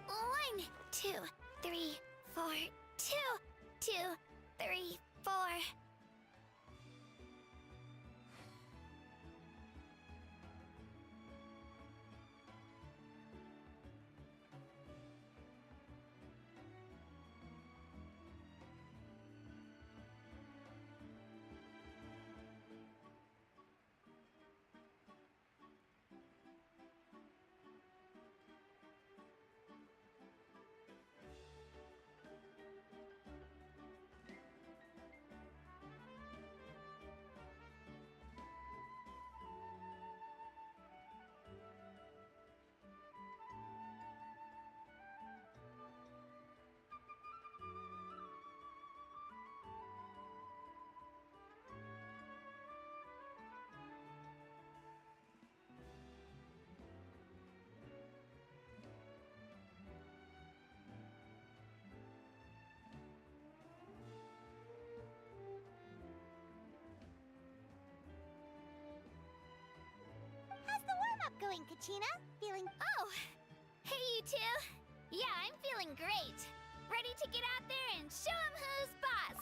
One, two, three, four, two, 3, 4. Going, Kachina? Feeling... Oh! Hey, you two! Yeah, I'm feeling great. Ready to get out there and show 'em who's boss.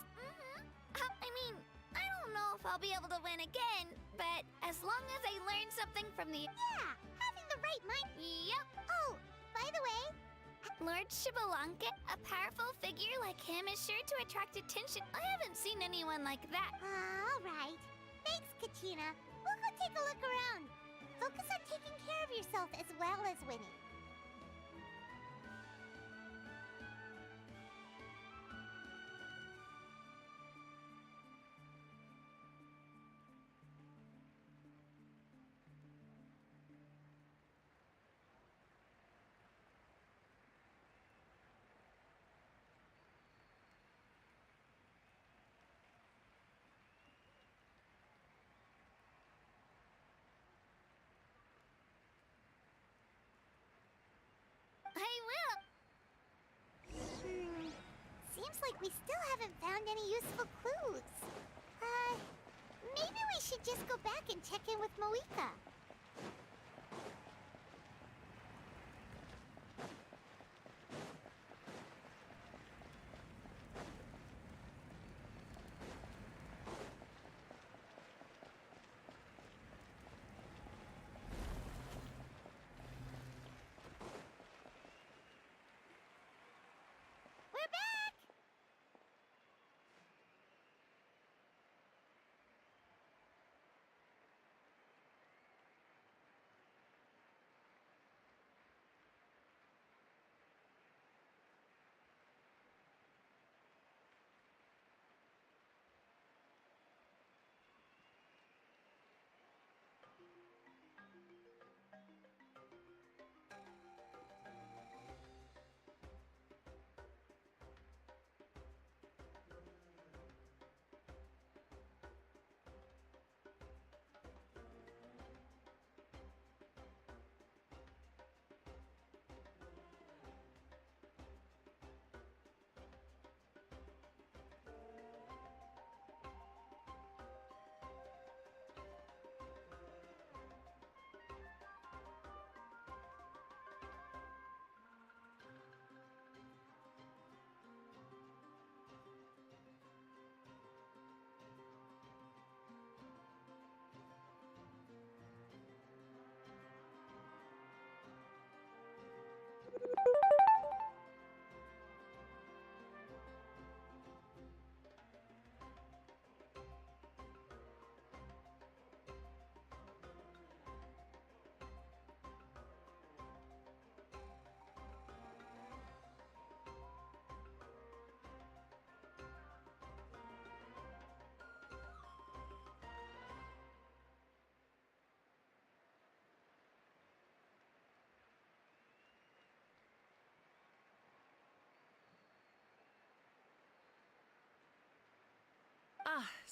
I mean, I don't know if I'll be able to win again, but as long as I learn something from the... Yeah, having the right mind... Yep. Oh, by the way... Lord Xbalanque, a powerful figure like him is sure to attract attention. I haven't seen anyone like that. All right. Thanks, Kachina. We'll go take a look around. Focus on taking care of yourself as well as winning. I will. Seems like we still haven't found any useful clues. Maybe we should just go back and check in with Mavuika.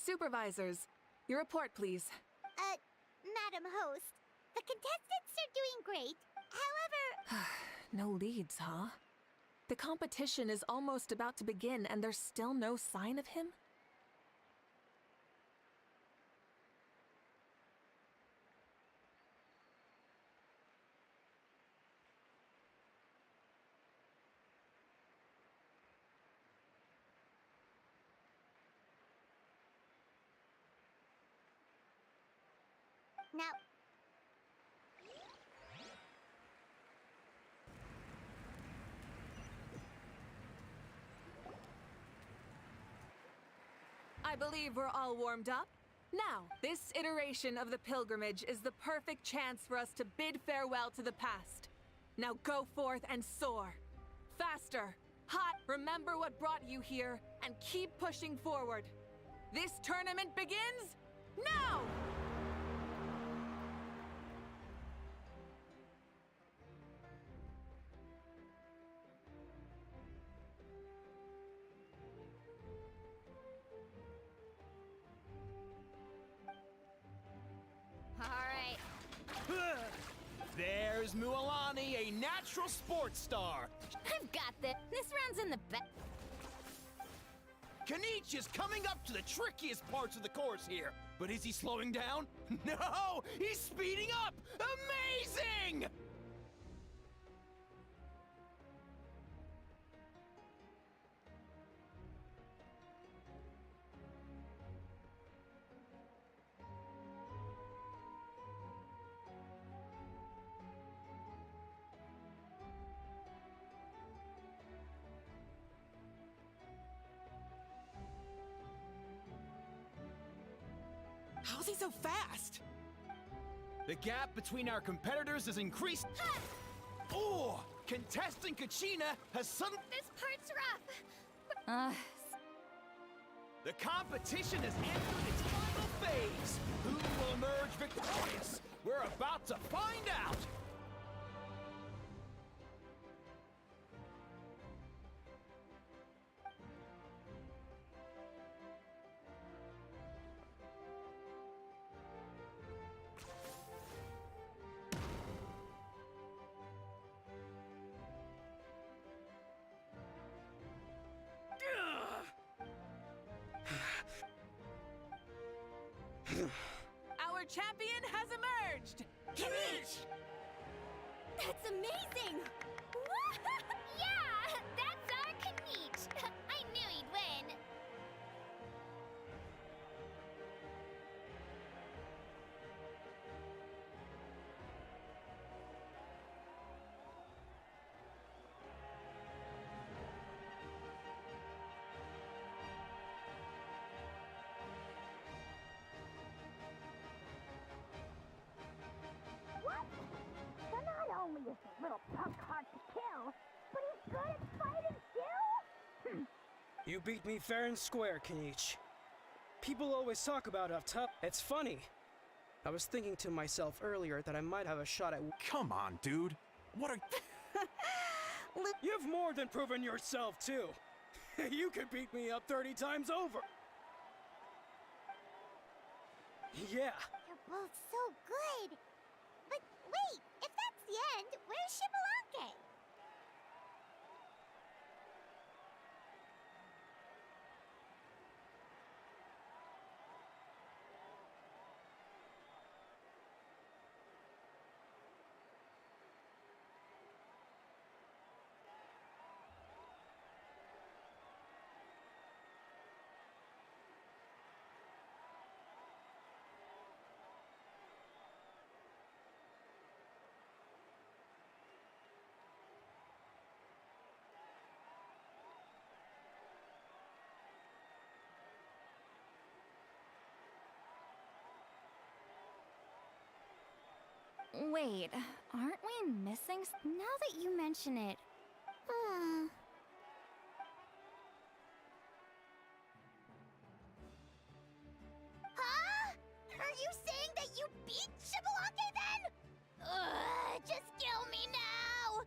Supervisors, your report, please. Madam Host, the contestants are doing great. However... No leads, huh? The competition is almost about to begin and there's still no sign of him? Now... I believe we're all warmed up. Now, this iteration of the pilgrimage is the perfect chance for us to bid farewell to the past. Now go forth and soar. Faster, hot, remember what brought you here, and keep pushing forward. This tournament begins now! There's Mualani, a natural sports star. I've got this. This round's in the back. Kenichi is coming up to the trickiest parts of the course here. But is he slowing down? No! He's speeding up! Amazing! How's he so fast? The gap between our competitors has increased. Oh! Contestant Kachina has suddenly... This part's rough. The competition has entered its final phase. Who will emerge victorious? We're about to find out. Our champion has emerged! Kenichi! That's amazing! Yeah! That's our Kenichi! I knew he'd win! What? So not only is this little punk hard to kill, but he's good at fighting too? You beat me fair and square, Kenichi. People always talk about up top. It's funny. I was thinking to myself earlier that I might have a shot at... Come on, dude. What are... You've more than proven yourself, too. You could beat me up 30 times over. Yeah. You're both so good. But wait, if that's the end, where's Shibalake? Wait, aren't we missing Now that you mention it... Huh? Are you saying that you beat Shibalake then? Ugh, just kill me now!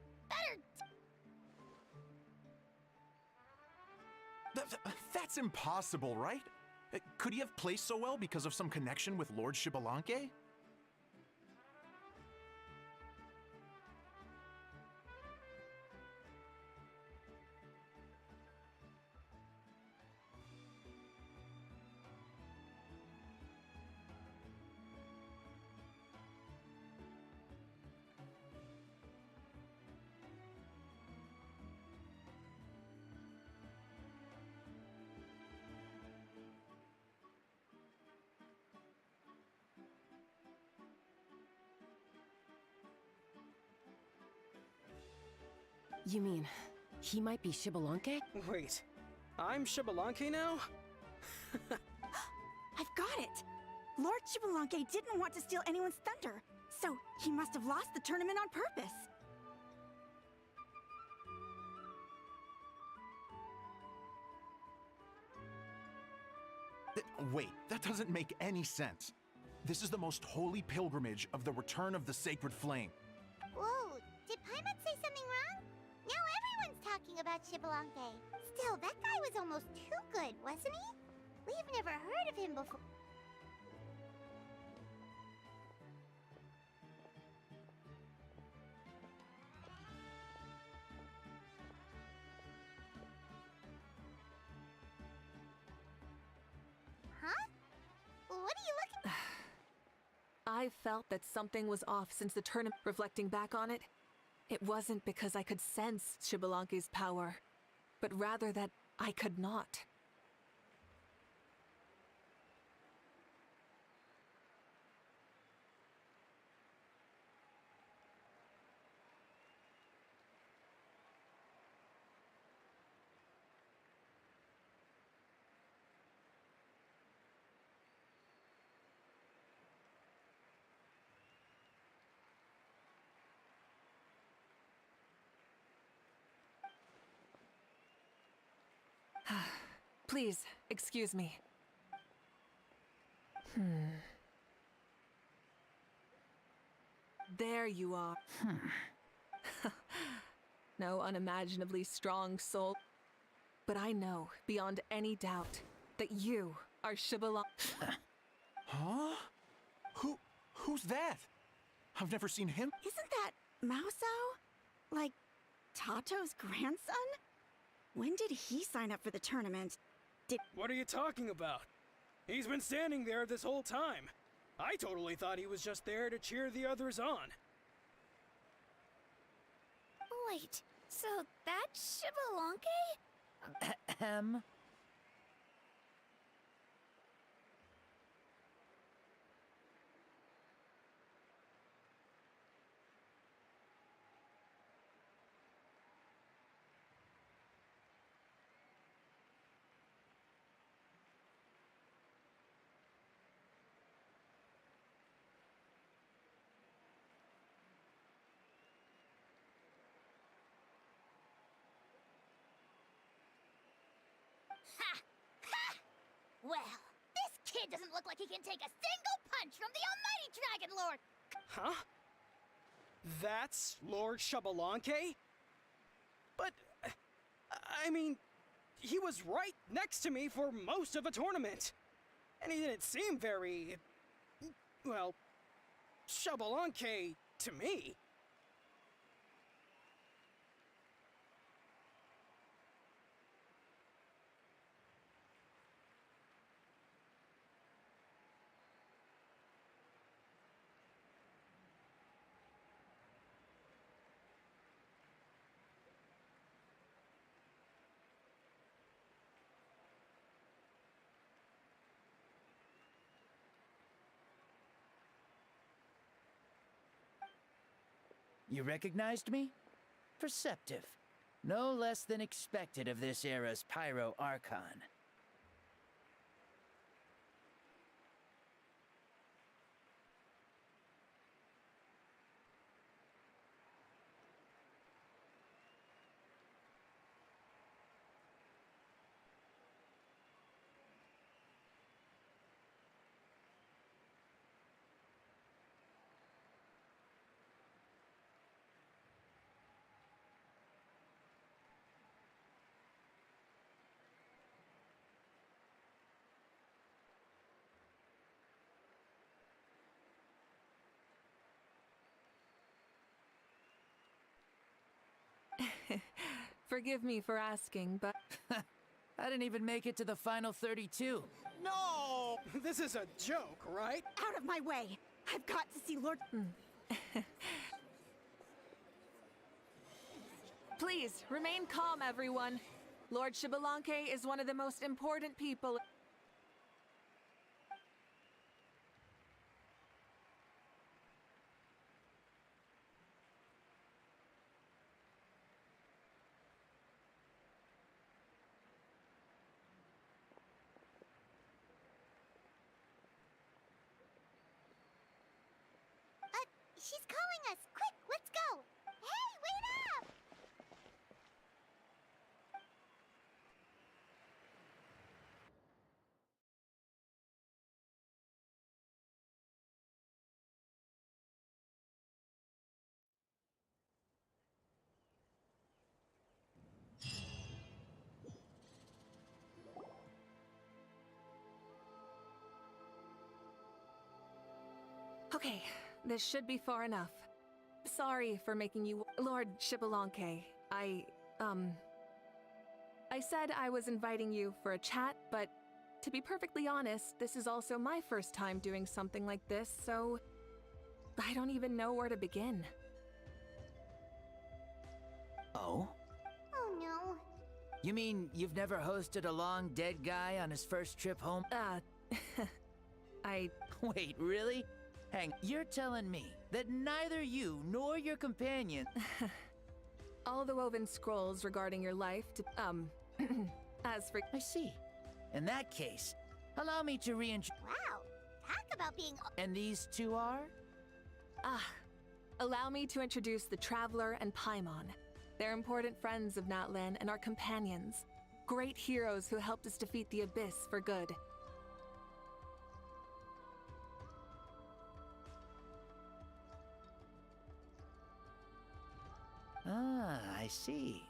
Better... That's impossible, right? Could he have placed so well because of some connection with Lord Shibalanke? You mean, he might be Shibalanke? Wait, I'm Shibalanke now? I've got it! Lord Shibalanke didn't want to steal anyone's thunder, so he must have lost the tournament on purpose. Wait, that doesn't make any sense. This is the most holy pilgrimage of the return of the sacred flame. Whoa, did Paimon say something wrong? Now everyone's talking about Shibalanke. Still, that guy was almost too good, wasn't he? We've never heard of him before. Huh? What are you looking... I felt that something was off since the tournament. Reflecting back on it, it wasn't because I could sense Shibalanke's power, but rather that I could not. Please, excuse me. There you are. No unimaginably strong soul. But I know, beyond any doubt, that you are Shibalanke. Huh? Who's that? I've never seen him. Isn't that Mauso? Like, Tato's grandson? When did he sign up for the tournament? What are you talking about? He's been standing there this whole time. I totally thought he was just there to cheer the others on. Wait, so that's Shibalanke? Ahem. Ha! Ha! Well, this kid doesn't look like he can take a single punch from the almighty Dragon Lord! Huh? That's Lord Shibalanke? But, I mean, he was right next to me for most of the tournament. And he didn't seem very, well, Shibalanke to me. You recognized me? Perceptive. No less than expected of this era's Pyro Archon. Forgive me for asking, but... I didn't even make it to the final 32. No! This is a joke, right? Out of my way! I've got to see Lord... Please, remain calm, everyone. Lord Shibalanke is one of the most important people... She's calling us! Quick, let's go! Hey, wait up! Okay, this should be far enough. Sorry for making you... Lord Shibalanke, I said I was inviting you for a chat, but to be perfectly honest, this is also my first time doing something like this, so... I don't even know where to begin. Oh? Oh no. You mean you've never hosted a long dead guy on his first trip home? I... Wait, really? Hang, you're telling me that neither you nor your companion... All the woven scrolls regarding your life to... as for... I see. In that case, allow me to reintroduce... Wow, talk about being... And these two are? Allow me to introduce the Traveler and Paimon. They're important friends of Natlan and our companions. Great heroes who helped us defeat the Abyss for good. Ah, I see.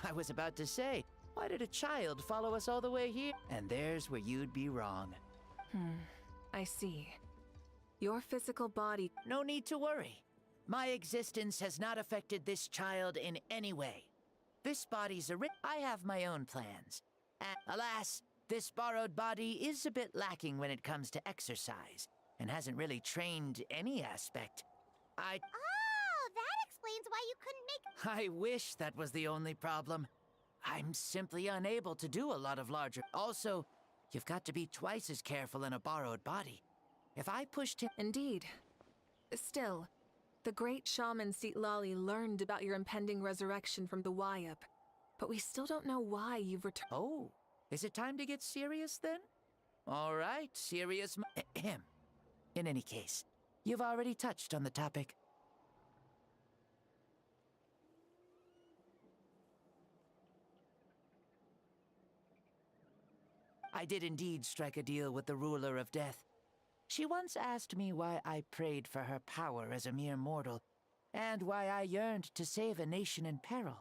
I was about to say, why did a child follow us all the way here? And there's where you'd be wrong. I see. Your physical body... No need to worry. My existence has not affected this child in any way. This body's I have my own plans. And alas, this borrowed body is a bit lacking when it comes to exercise, and hasn't really trained any aspect. Oh, that explains why you couldn't make... I wish that was the only problem. I'm simply unable to do a lot of larger... Also, you've got to be twice as careful in a borrowed body. If I pushed him... Indeed. Still, the great shaman Seatlali learned about your impending resurrection from the Wayup, but we still don't know why you've returned. Oh, is it time to get serious then? All right, serious... In any case, you've already touched on the topic. I did indeed strike a deal with the ruler of death. She once asked me why I prayed for her power as a mere mortal, and why I yearned to save a nation in peril.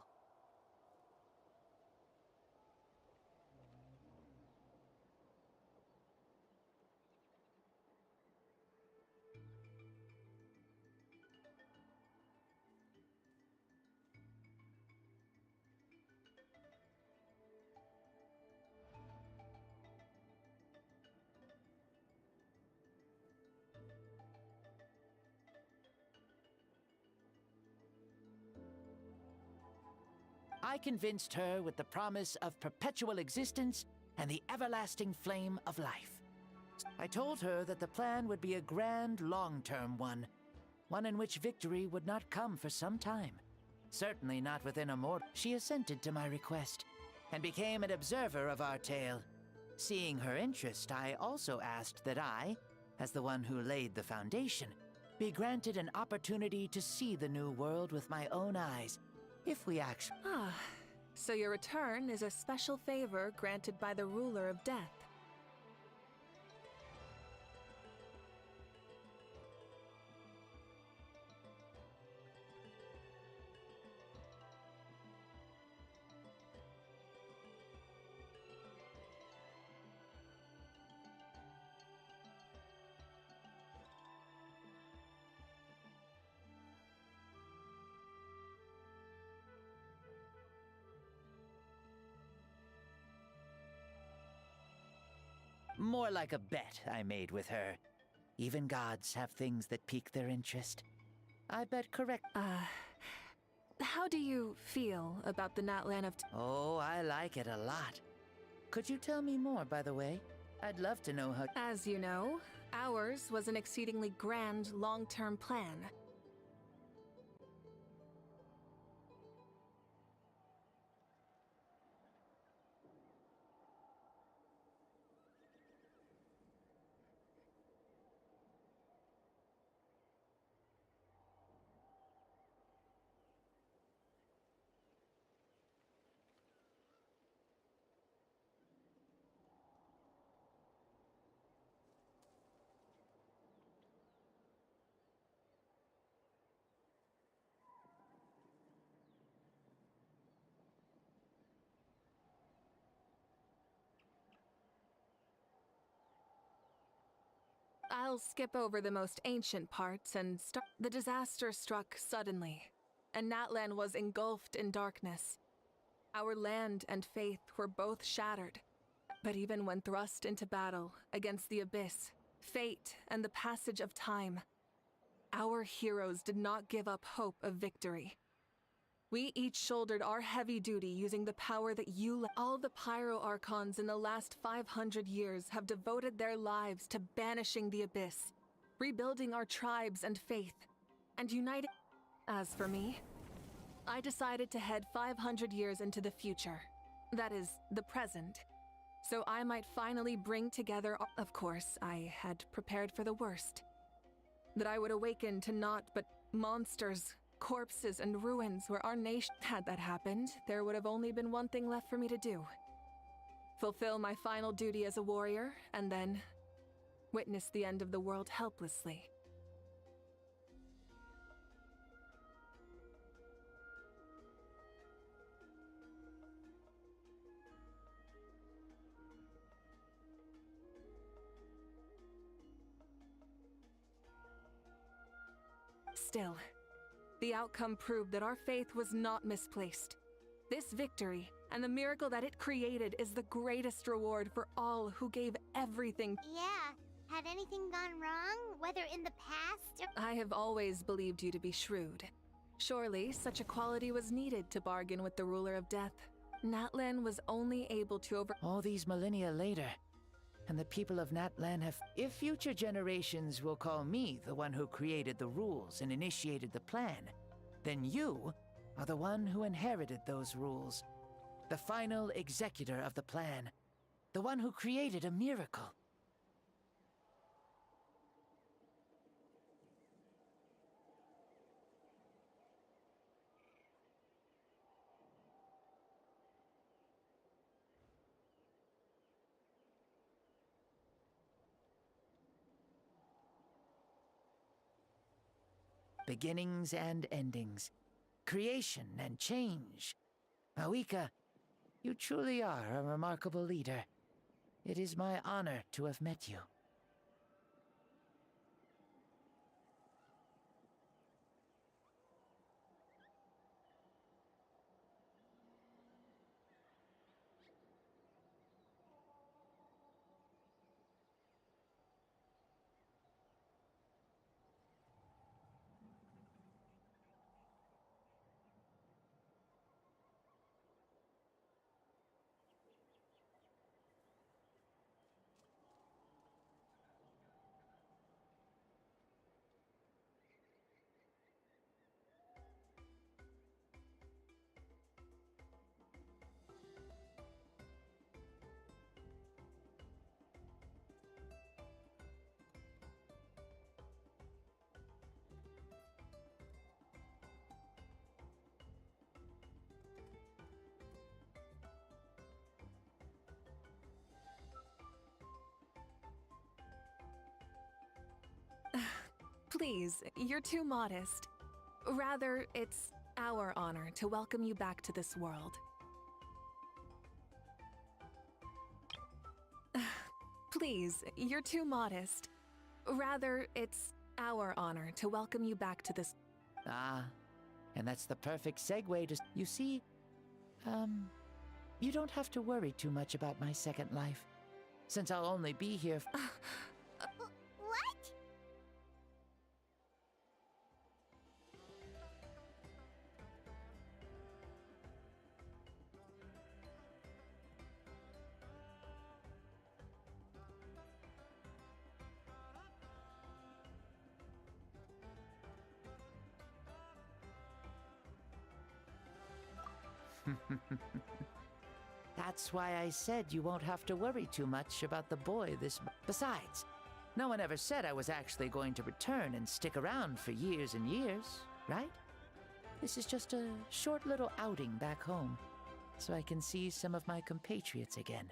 I convinced her with the promise of perpetual existence and the everlasting flame of life. I told her that the plan would be a grand, long-term one in which victory would not come for some time. Certainly not within a mortal. She assented to my request, and became an observer of our tale. Seeing her interest, I also asked that I, as the one who laid the foundation, be granted an opportunity to see the new world with my own eyes, if we actually... So your return is a special favor granted by the ruler of death. More like a bet I made with her. Even gods have things that pique their interest. I bet correct. How do you feel about the Natlan of... Oh, I like it a lot. Could you tell me more, by the way? I'd love to know how... As you know, ours was an exceedingly grand, long-term plan. I'll skip over the most ancient parts and start. The disaster struck suddenly, and Natlan was engulfed in darkness. Our land and faith were both shattered. But even when thrust into battle against the abyss, fate, and the passage of time, our heroes did not give up hope of victory. We each shouldered our heavy duty using the power that all the Pyro Archons in the last 500 years have devoted their lives to banishing the abyss, rebuilding our tribes and faith, and uniting. As for me, I decided to head 500 years into the future, that is, the present, so I might finally bring together. Of course, I had prepared for the worst. That I would awaken to naught but monsters, corpses, and ruins where our nation. Had that happened, there would have only been one thing left for me to do. Fulfill my final duty as a warrior, and then witness the end of the world helplessly. Still, the outcome proved that our faith was not misplaced. This victory, and the miracle that it created, is the greatest reward for all who gave everything. Yeah, had anything gone wrong, whether in the past or... I have always believed you to be shrewd. Surely, such a quality was needed to bargain with the ruler of death. Natlan was only able to All these millennia later, and the people of Natlan have... If future generations will call me the one who created the rules and initiated the plan, then you are the one who inherited those rules. The final executor of the plan. The one who created a miracle. Beginnings and endings. Creation and change. Mavuika, you truly are a remarkable leader. It is my honor to have met you. Please, you're too modest. Rather, it's our honor to welcome you back to this world. Please, you're too modest. Rather, it's our honor to welcome you back to this... Ah, and that's the perfect segue to... You see, you don't have to worry too much about my second life. since I'll only be here. What? That's why I said you won't have to worry too much about the boy this. Besides, no one ever said I was actually going to return and stick around for years and years, right? This is just a short little outing back home, so I can see some of my compatriots again.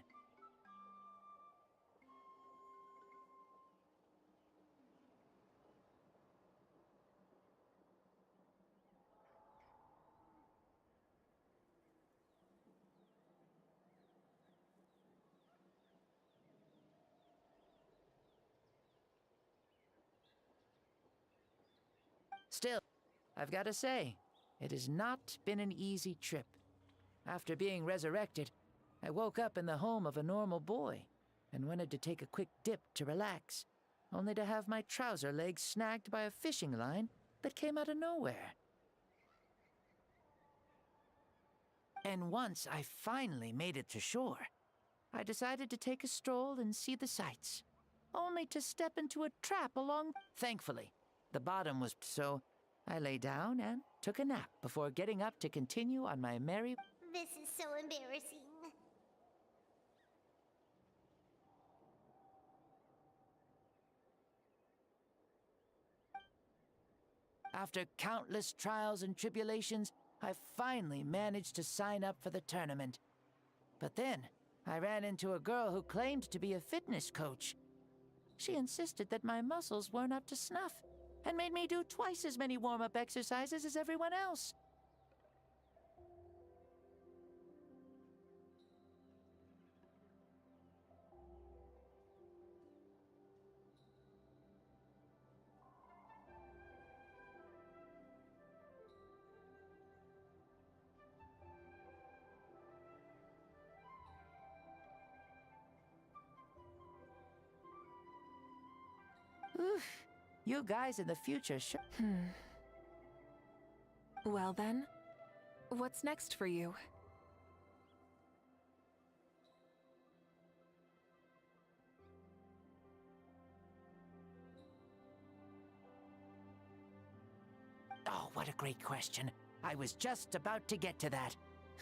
Still, I've got to say, it has not been an easy trip. After being resurrected, I woke up in the home of a normal boy and wanted to take a quick dip to relax, only to have my trouser legs snagged by a fishing line that came out of nowhere. And once I finally made it to shore, I decided to take a stroll and see the sights, only to step into a trap along. Thankfully, the bottom was so I lay down and took a nap before getting up to continue on my merry. This is so embarrassing. After countless trials and tribulations, I finally managed to sign up for the tournament. But then, I ran into a girl who claimed to be a fitness coach. She insisted that my muscles weren't up to snuff, and made me do twice as many warm-up exercises as everyone else. Oof. You guys in the future sure. Well then, what's next for you? Oh, what a great question. I was just about to get to that.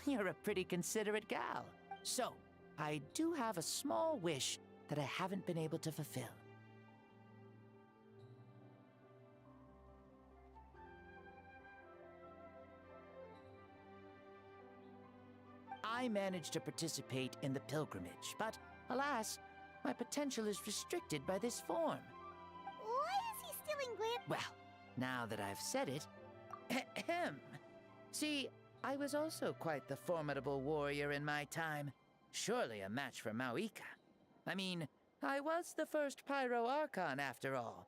You're a pretty considerate gal. So, I do have a small wish that I haven't been able to fulfill. I managed to participate in the pilgrimage, but alas, my potential is restricted by this form. Why is he stealing Grand? Well, now that I've said it, ahem. See, I was also quite the formidable warrior in my time. Surely a match for Mavuika. I mean, I was the first Pyro Archon after all.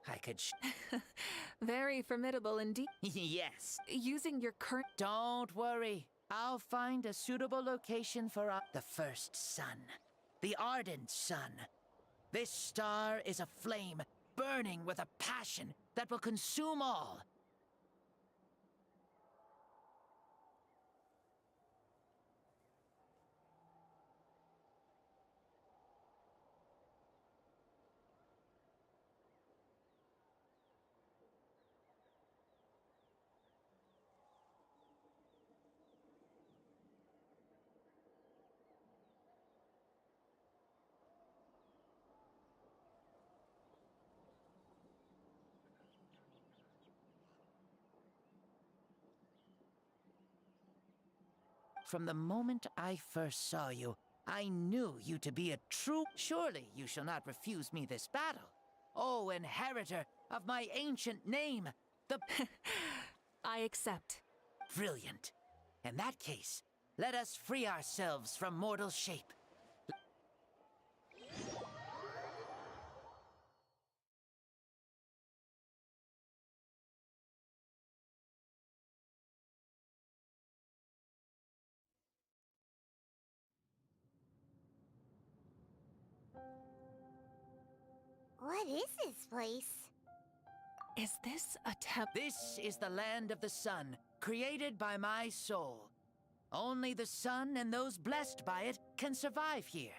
I could Very formidable indeed. Yes. Using your current... Don't worry. I'll find a suitable location for the first sun. The ardent sun. This star is a flame, burning with a passion that will consume all. From the moment I first saw you, I knew you to be a true... Surely you shall not refuse me this battle. O inheritor of my ancient name, the... I accept. Brilliant. In that case, let us free ourselves from mortal shape. What is this place? Is this a temple? This is the land of the sun, created by my soul. Only the sun and those blessed by it can survive here.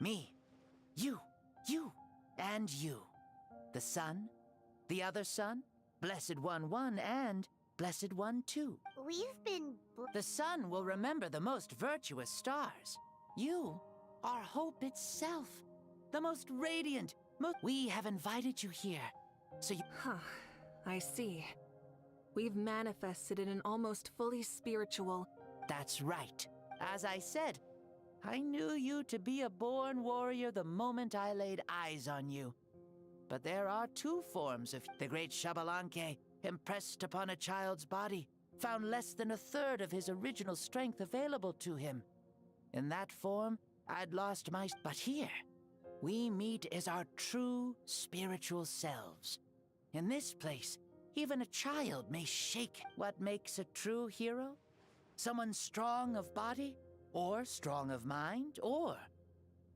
Me, you, and you. The sun, the other sun, Blessed One 1, and Blessed One 2. We've been... The sun will remember the most virtuous stars. You are hope itself. The most radiant, We have invited you here, so you... Huh. I see. We've manifested in an almost fully spiritual... That's right. As I said, I knew you to be a born warrior the moment I laid eyes on you. But there are two forms of the great Xbalanque, impressed upon a child's body, found less than a third of his original strength available to him. In that form, I'd lost my... But here, we meet as our true spiritual selves. In this place, even a child may shake. What makes a true hero? Someone strong of body, or strong of mind, or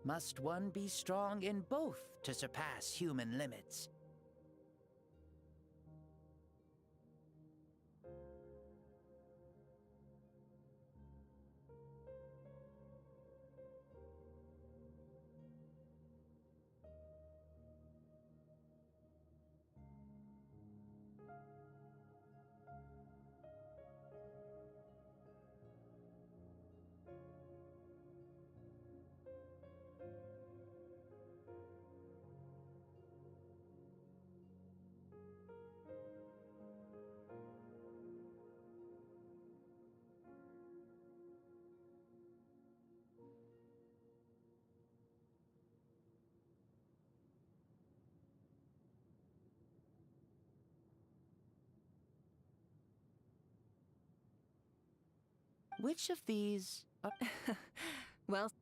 must one be strong in both to surpass human limits? Which of these are... Well...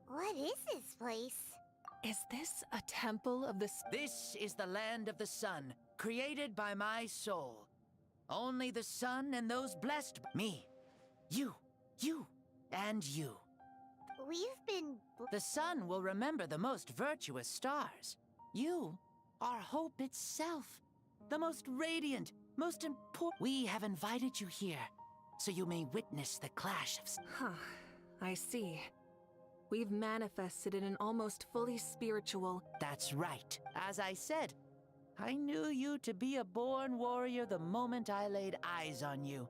What is this place? Is this a temple of the... This is the land of the sun, created by my soul. Only the sun and those blessed... Me, you, and you. We've been... The sun will remember the most virtuous stars. You are hope itself. The most radiant, most important... We have invited you here, so you may witness the clash of... Huh. I see. We've manifested in an almost fully spiritual... That's right. As I said, I knew you to be a born warrior the moment I laid eyes on you.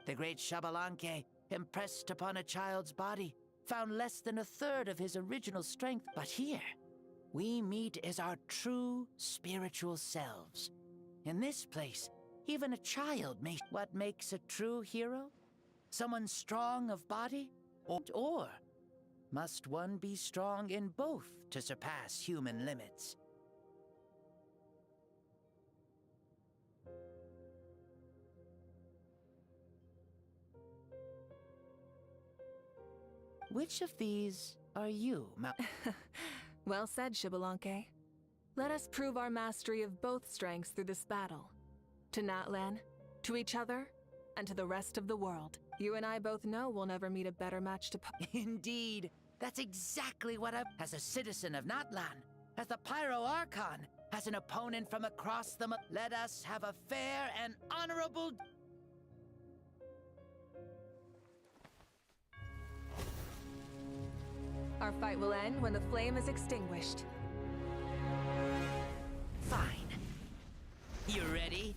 The great Xbalanque, impressed upon a child's body, found less than a third of his original strength. But here, we meet as our true spiritual selves. In this place, even a child may... What makes a true hero? Someone strong of body? Or must one be strong in both to surpass human limits? Which of these are you, Well said, Xbalanque. Let us prove our mastery of both strengths through this battle. To Natlan, to each other, and to the rest of the world. You and I both know we'll never meet a better match to... Indeed. That's exactly what as a citizen of Natlan, as the Pyro Archon, as an opponent from across the... Let us have a fair and honorable... Our fight will end when the flame is extinguished. Fine. You ready?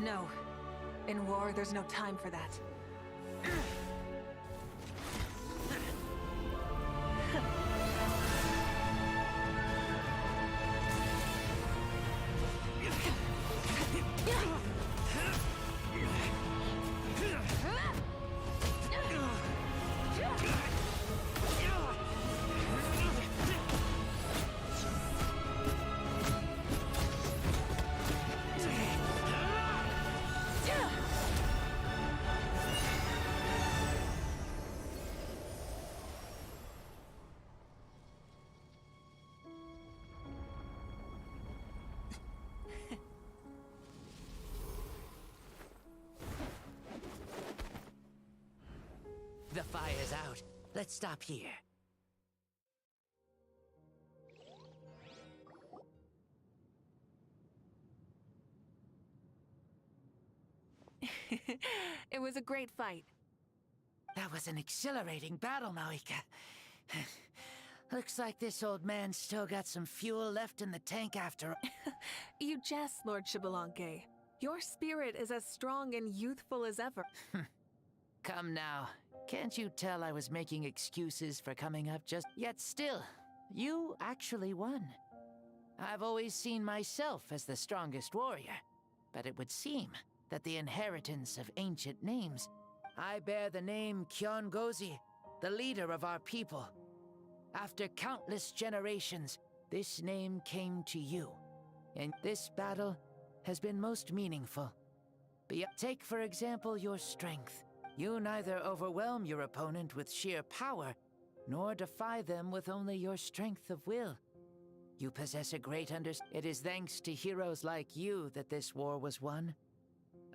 No. In war, there's no time for that. Let's stop here. It was a great fight. That was an exhilarating battle, Mavuika. Looks like this old man's still got some fuel left in the tank after all. You jest, Lord Xbalanque. Your spirit is as strong and youthful as ever. Come now. Can't you tell I was making excuses for coming up just... Yet still, you actually won. I've always seen myself as the strongest warrior, but it would seem that the inheritance of ancient names... I bear the name Kiongozi, the leader of our people. After countless generations, this name came to you. And this battle has been most meaningful. Take, for example, your strength. You neither overwhelm your opponent with sheer power, nor defy them with only your strength of will. You possess a great understanding. It is thanks to heroes like you that this war was won.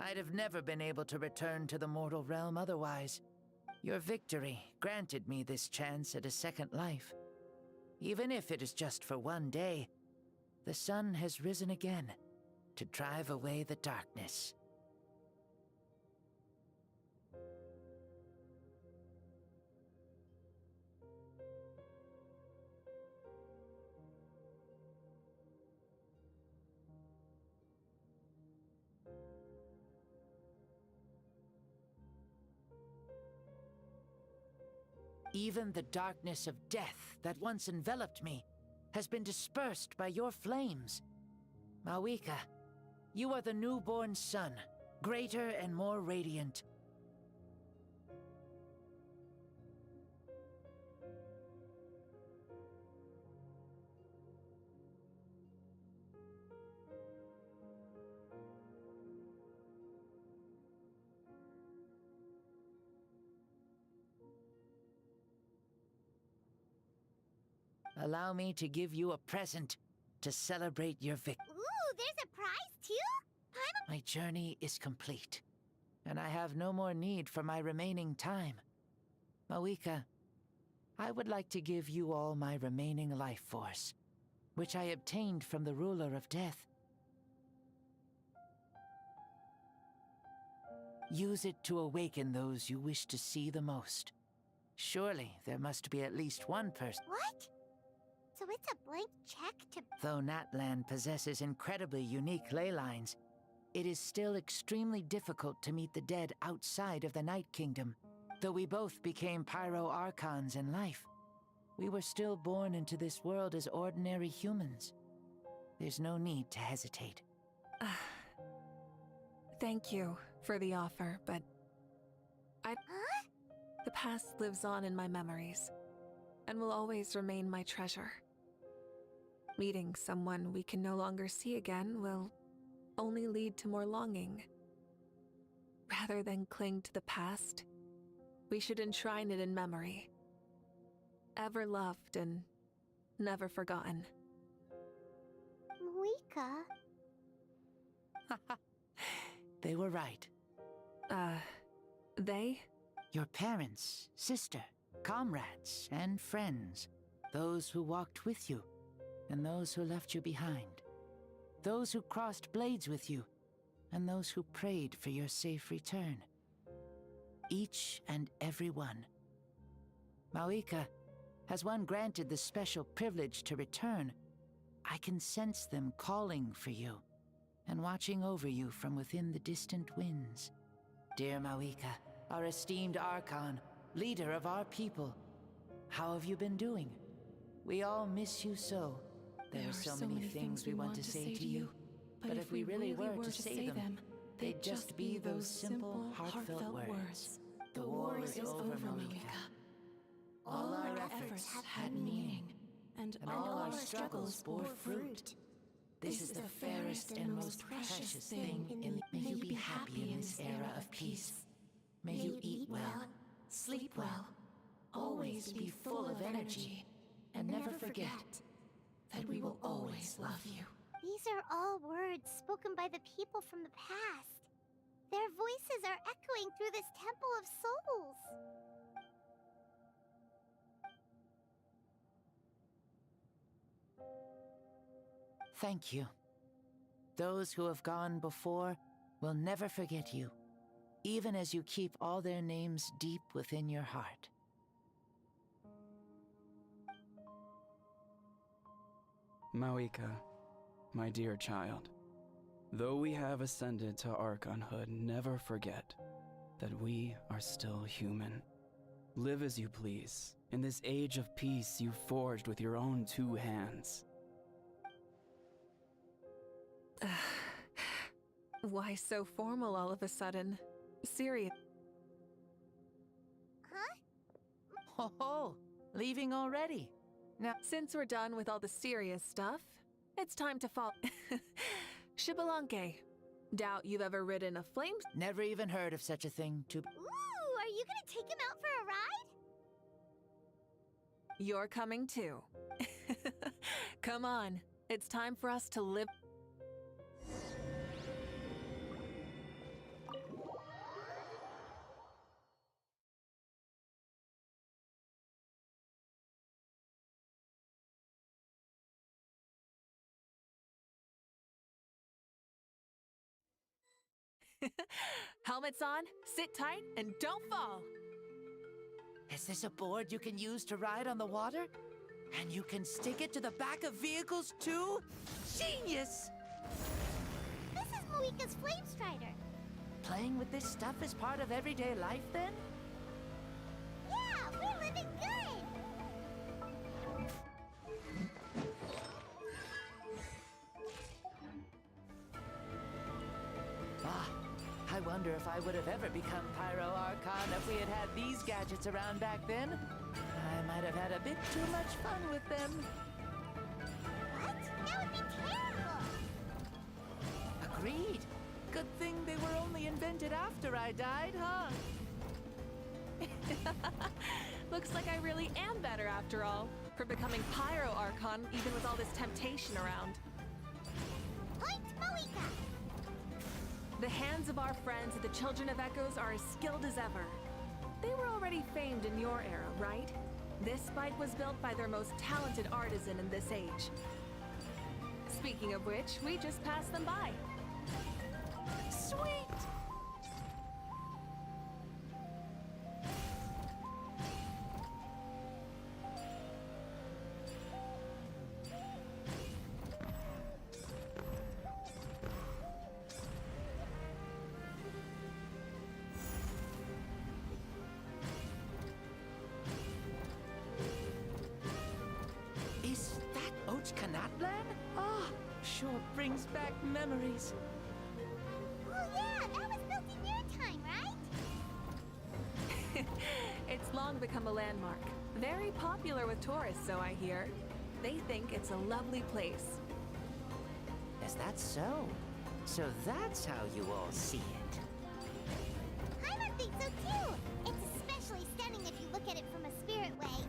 I'd have never been able to return to the mortal realm otherwise. Your victory granted me this chance at a second life. Even if it is just for one day, the sun has risen again to drive away the darkness. Even the darkness of death that once enveloped me has been dispersed by your flames. Mavuika, you are the newborn sun, greater and more radiant. Allow me to give you a present to celebrate your victory. Ooh, there's a prize too? My journey is complete, and I have no more need for my remaining time. Mavuika, I would like to give you all my remaining life force, which I obtained from the ruler of death. Use it to awaken those you wish to see the most. Surely there must be at least one person. What? So it's a blank check to... Though Natlan possesses incredibly unique ley lines, it is still extremely difficult to meet the dead outside of the Night Kingdom. Though we both became Pyro-Archons in life, we were still born into this world as ordinary humans. There's no need to hesitate. Thank you for the offer, but... Huh? The past lives on in my memories, and will always remain my treasure. Meeting someone we can no longer see again will only lead to more longing. Rather than cling to the past, we should enshrine it in memory. Ever loved and never forgotten. Mavuika? They were right. They? Your parents, sister, comrades, and friends. Those who walked with you, and those who left you behind. Those who crossed blades with you, and those who prayed for your safe return. Each and every one. Mavuika, has one granted the special privilege to return, I can sense them calling for you, and watching over you from within the distant winds. Dear Mavuika, our esteemed Archon, leader of our people, how have you been doing? We all miss you so. There are so many things we want to say to you, but if we really were to say them, they'd just be those simple, heartfelt words. The war is over, Mavuika. All our efforts had meaning, and all our struggles bore fruit. This is the fairest and most precious thing in... May you be happy in this era of peace. May you eat well, sleep well, always be full of energy, and never forget that we will always love you. These are all words spoken by the people from the past. Their voices are echoing through this Temple of Souls. Thank you. Those who have gone before will never forget you, even as you keep all their names deep within your heart. Mavuika, my dear child, though we have ascended to Archonhood, never forget that we are still human. Live as you please, in this age of peace you forged with your own 2 hands. Why so formal all of a sudden? Serious. Ho ho! Leaving already? Now, since we're done with all the serious stuff, it's time to fall. Shibalanke. Doubt you've ever ridden a flame. Never even heard of such a thing to. Ooh, are you gonna take him out for a ride? You're coming too. Come on, it's time for us to live. Helmets on, sit tight, and don't fall! Is this a board you can use to ride on the water? And you can stick it to the back of vehicles too? Genius! This is Mavuika's Flame Strider. Playing with this stuff is part of everyday life then? Yeah, we're living good! I wonder if I would have ever become Pyro Archon if we had had these gadgets around back then. I might have had a bit too much fun with them. What? That would be terrible! Agreed. Good thing they were only invented after I died, huh? Looks like I really am better after all, for becoming Pyro Archon even with all this temptation around. Point Mavuika! The hands of our friends at the Children of Echoes are as skilled as ever. They were already famed in your era, right? This bike was built by their most talented artisan in this age. Speaking of which, we just passed them by. Sweet! Sure brings back memories. Oh yeah, that was built in your time, right? It's long become a landmark. Very popular with tourists, so I hear. They think it's a lovely place. Is that so? So that's how you all see it. Paimon thinks so too! It's especially stunning if you look at it from a spirit way.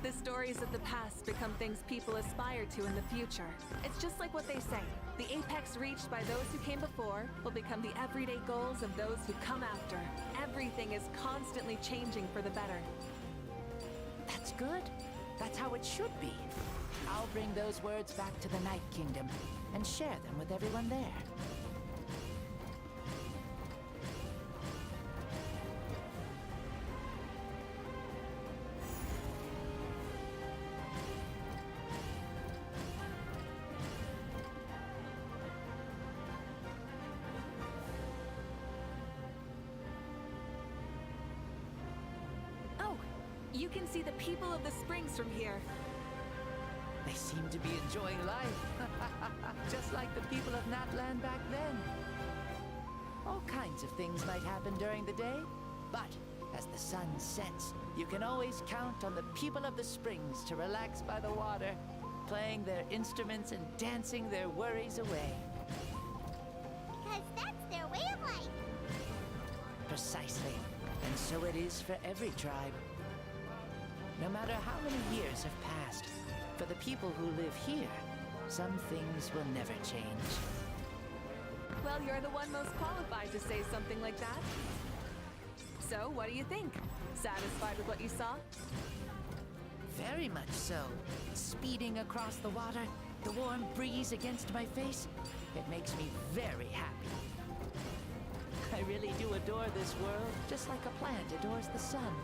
The stories of the past become things people aspire to in the future. It's just like what they say. The apex reached by those who came before will become the everyday goals of those who come after. Everything is constantly changing for the better. That's good. That's how it should be. I'll bring those words back to the Night Kingdom and share them with everyone there. You can see the people of the springs from here. They seem to be enjoying life. Just like the people of Natlan back then. All kinds of things might happen during the day, but as the sun sets, you can always count on the people of the springs to relax by the water, playing their instruments and dancing their worries away. Because that's their way of life. Precisely. And so it is for every tribe. No matter how many years have passed, for the people who live here, some things will never change. Well, you're the one most qualified to say something like that. So, what do you think? Satisfied with what you saw? Very much so. Speeding across the water, the warm breeze against my face, it makes me very happy. I really do adore this world, just like a plant adores the sun.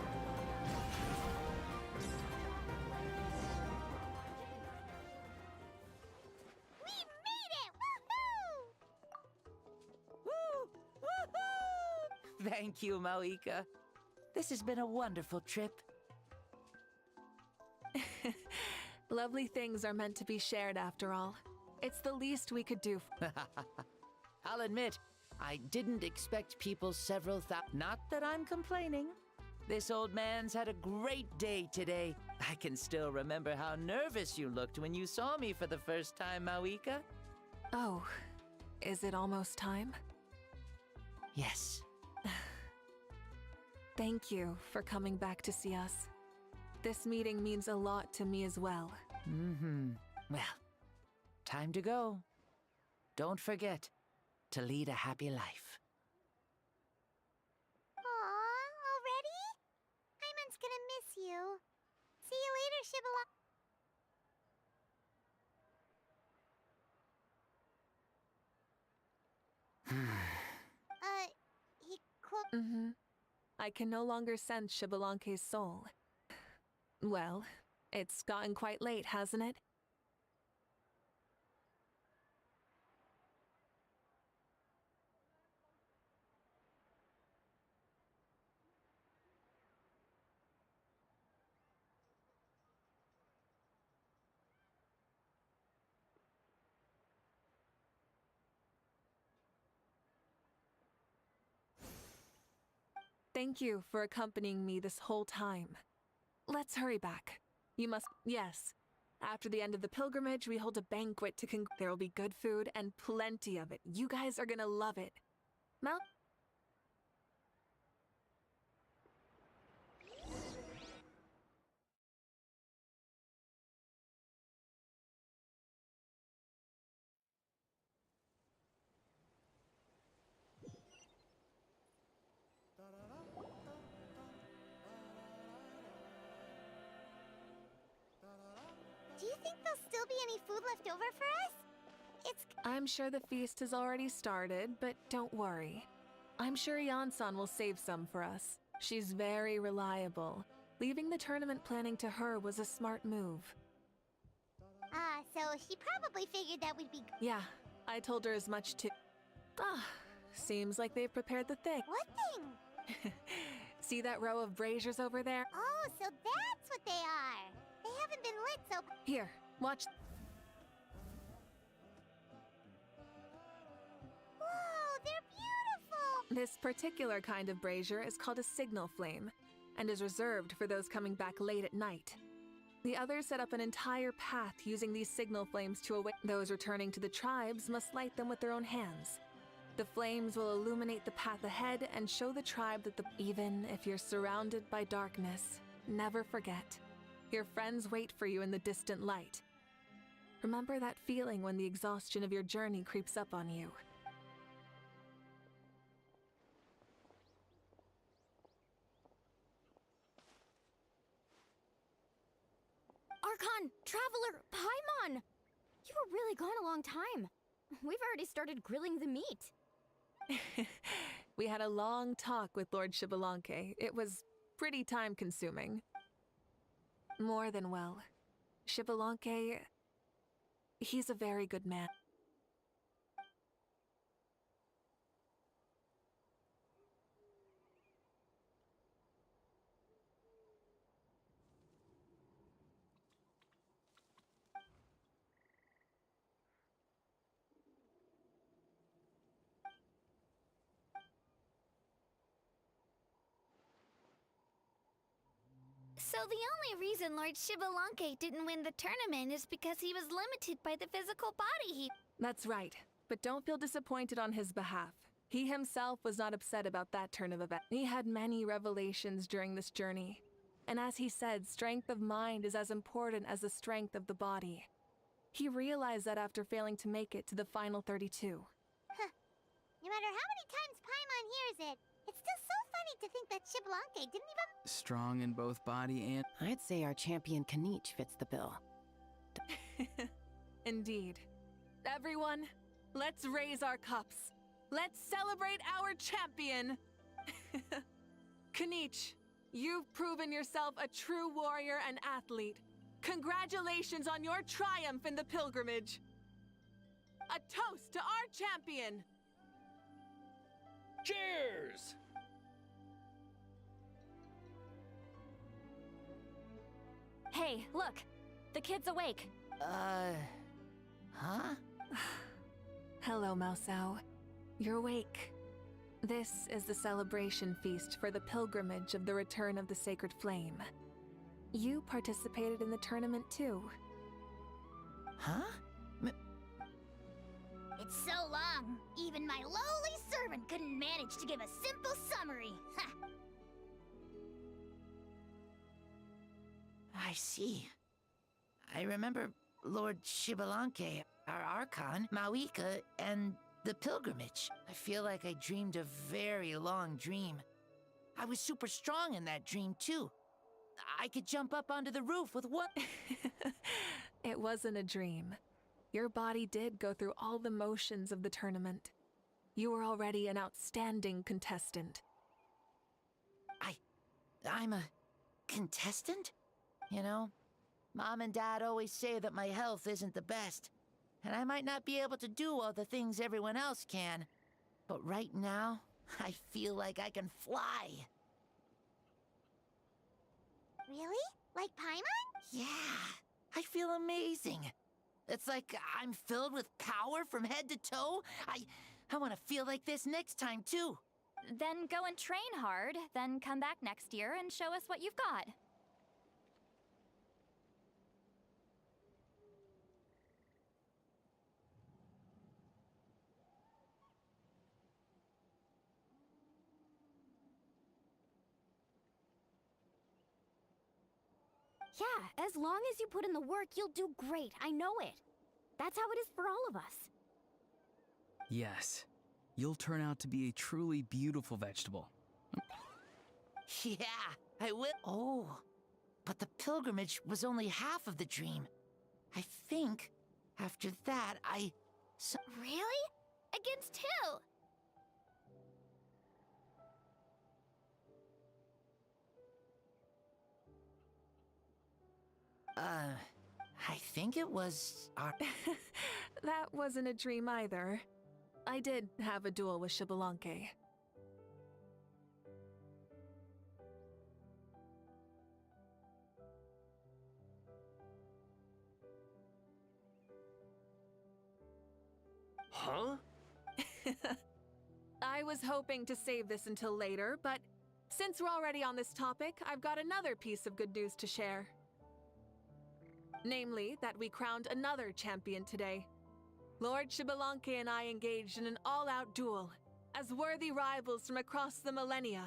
We made it! Woohoo! Woo! Woohoo! Thank you, Mavuika. This has been a wonderful trip. Lovely things are meant to be shared after all. It's the least we could do. I'll admit, I didn't expect people several thousand. Not that I'm complaining. This old man's had a great day today. I can still remember how nervous you looked when you saw me for the first time, Mavuika. Oh, is it almost time? Yes. Thank you for coming back to see us. This meeting means a lot to me as well. Well, time to go. Don't forget to lead a happy life. Aw, already? Paimon's gonna miss you. See you later, Shibalonke. He cloaked. I can no longer sense Shibalonke's soul. Well, it's gotten quite late, hasn't it? Thank you for accompanying me this whole time. Let's hurry back. You must... Yes. After the end of the pilgrimage, we hold a banquet to There will be good food and plenty of it. You guys are gonna love it. Mal... Do you think there'll still be any food left over for us? I'm sure the feast has already started, but don't worry. I'm sure Yansan will save some for us. She's very reliable. Leaving the tournament planning to her was a smart move. So she probably figured that we'd be... Yeah, I told her as much too. Seems like they've prepared the thing. What thing? See that row of braziers over there? Oh, so that's what they are. They haven't been lit, so... Here, watch. Whoa, they're beautiful! This particular kind of brazier is called a signal flame, and is reserved for those coming back late at night. The others set up an entire path using these signal flames to awake. Those returning to the tribes must light them with their own hands. The flames will illuminate the path ahead and show the tribe that even if you're surrounded by darkness, never forget. Your friends wait for you in the distant light. Remember that feeling when the exhaustion of your journey creeps up on you. Archon! Traveler! Paimon! You were really gone a long time. We've already started grilling the meat. We had a long talk with Lord Shibalonke. It was pretty time-consuming. More than well. Shibalonke... he's a very good man. So the only reason Lord Shibalonke didn't win the tournament is because he was limited by the physical body he... That's right, but don't feel disappointed on his behalf. He himself was not upset about that turn of events. He had many revelations during this journey. And as he said, strength of mind is as important as the strength of the body. He realized that after failing to make it to the final 32. No matter how many times Paimon hears it, It's still so funny to think that Xbalanque didn't even... Strong in both body and... I'd say our champion Kanich fits the bill. Indeed. Everyone, let's raise our cups. Let's celebrate our champion! Kanich, you've proven yourself a true warrior and athlete. Congratulations on your triumph in the pilgrimage. A toast to our champion! Cheers! Hey, look! The kid's awake. Huh? Hello, Mausau. You're awake. This is the celebration feast for the pilgrimage of the return of the Sacred Flame. You participated in the tournament too. Huh? It's so long, even my lowly servant couldn't manage to give a simple summary. Ha! I see. I remember Lord Xbalanque, our Archon, Mavuika, and the pilgrimage. I feel like I dreamed a very long dream. I was super strong in that dream, too. I could jump up onto the roof with one... It wasn't a dream. Your body did go through all the motions of the tournament. You were already an outstanding contestant. I'm a contestant? You know, Mom and Dad always say that my health isn't the best, and I might not be able to do all the things everyone else can. But right now, I feel like I can fly. Really? Like Paimon? Yeah, I feel amazing. It's like I'm filled with power from head to toe. I want to feel like this next time, too. Then go and train hard, then come back next year and show us what you've got. Yeah, as long as you put in the work, you'll do great. I know it. That's how it is for all of us. Yes. You'll turn out to be a truly beautiful vegetable. Yeah, I will. Oh, but the pilgrimage was only half of the dream. I think after that, Really? Against who? I think it was our... That wasn't a dream either. I did have a duel with Xbalanque. Huh? I was hoping to save this until later, but since we're already on this topic, I've got another piece of good news to share. Namely, that we crowned another champion today. Lord Xbalanque and I engaged in an all-out duel, as worthy rivals from across the millennia.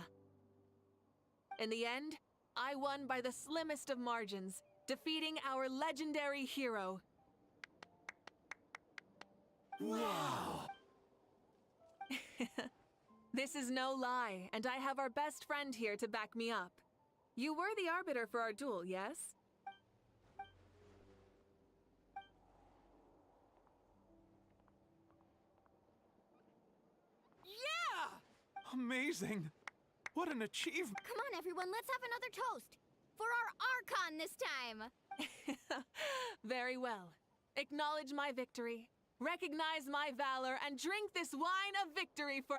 In the end, I won by the slimmest of margins, defeating our legendary hero. Wow! This is no lie, and I have our best friend here to back me up. You were the arbiter for our duel, yes? Amazing! What an achievement! Come on, everyone, let's have another toast. For our Archon this time. Very well. Acknowledge my victory, recognize my valor, and drink this wine of victory for...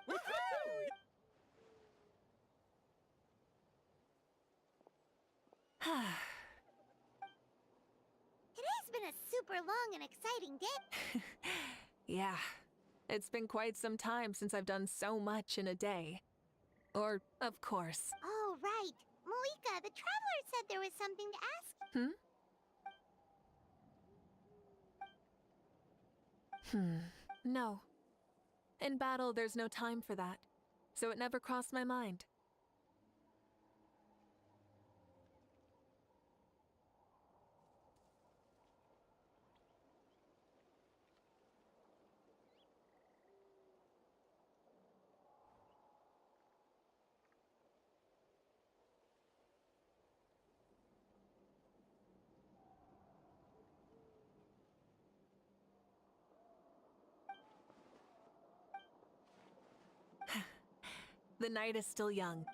Today's been a super long and exciting day. Yeah, it's been quite some time since I've done so much in a day. Or, of course. Oh, right. Mavuika, the Traveler said there was something to ask. No. In battle, there's no time for that, so it never crossed my mind. The night is still young.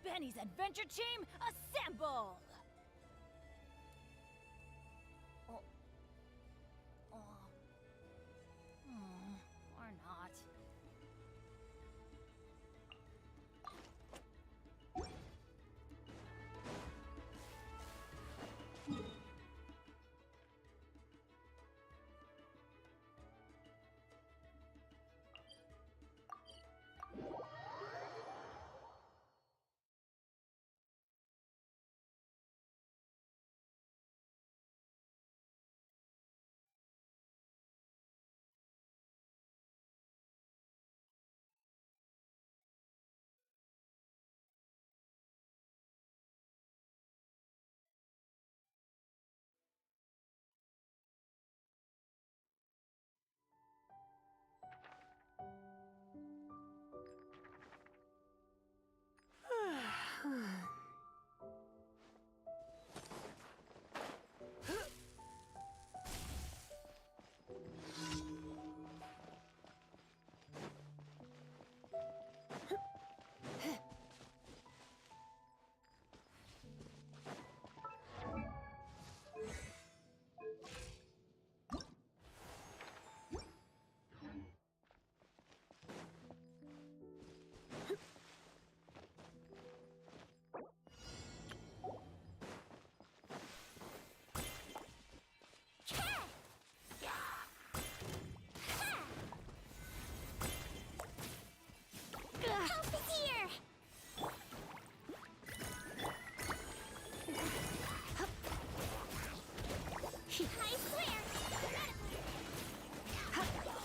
Benny's adventure team, assemble! Oh. Oh. Or not.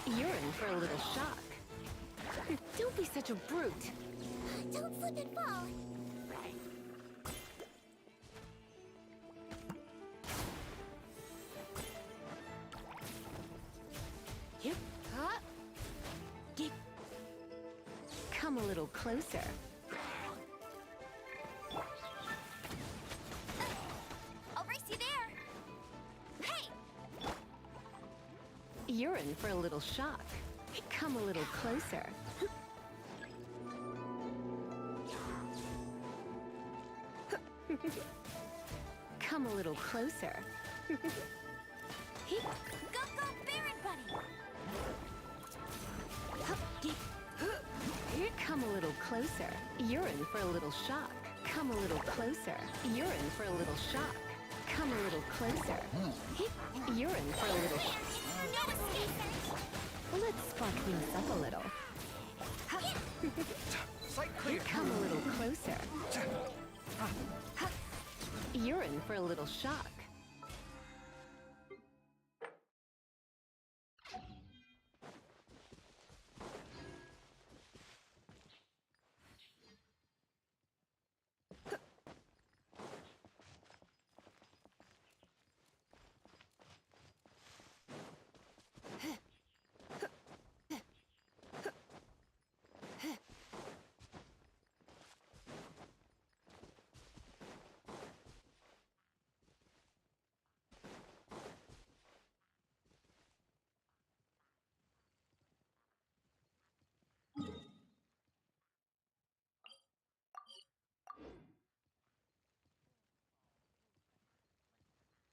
You're in for a little shock. Don't be such a brute. Don't slip and fall. closer. I'll race you there. Hey! You're in for a little shock. Come a little closer. Come a little closer. Go, go, Baron Buddy! Come a little closer. You're in for a little shock. Come a little closer. You're in for a little shock. Come a little closer. You're in for a little No escape! Let's spark things up a little. Sight clear. Come a little closer. You're in for a little shock.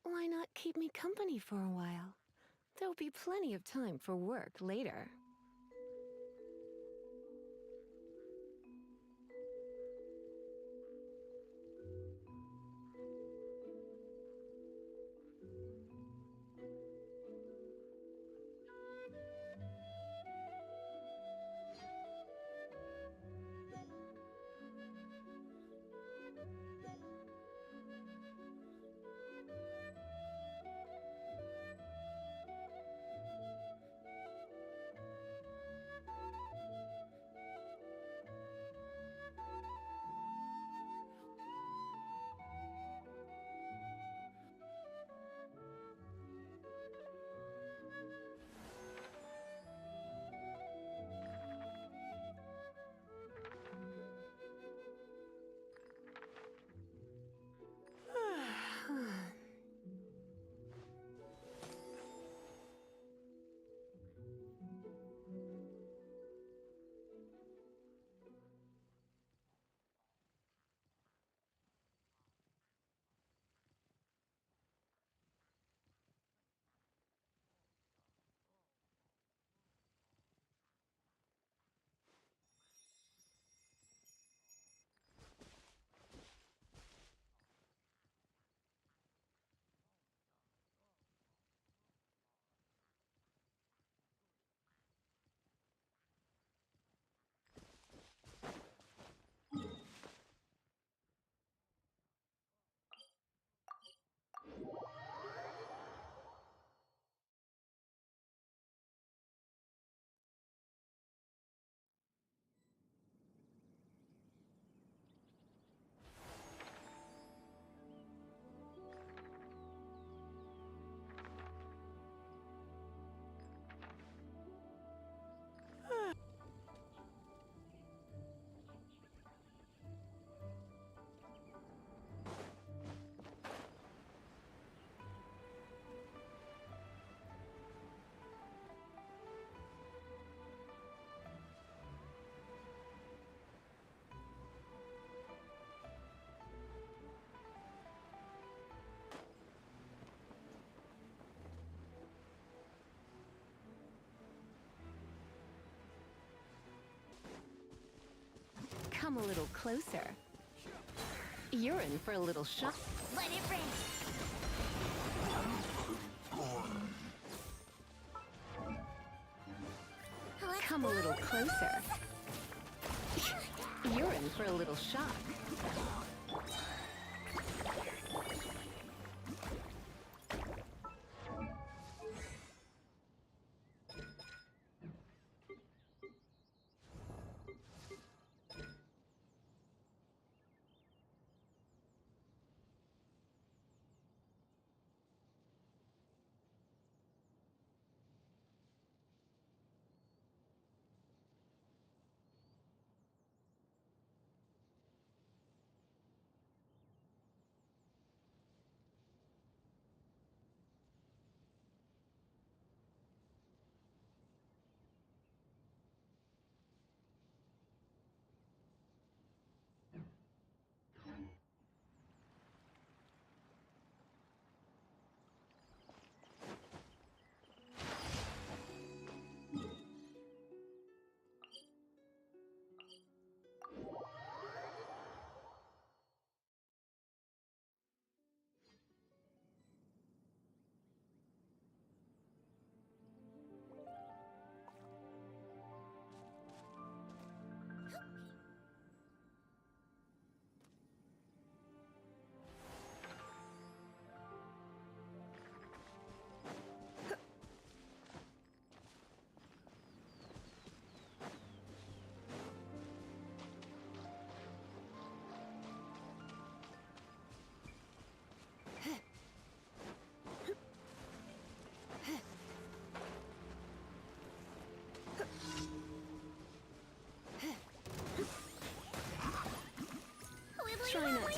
Why not keep me company for a while? There'll be plenty of time for work later. Come a little closer. You're in for a little shock. Let it rain! Come a little closer. You're in for a little shock.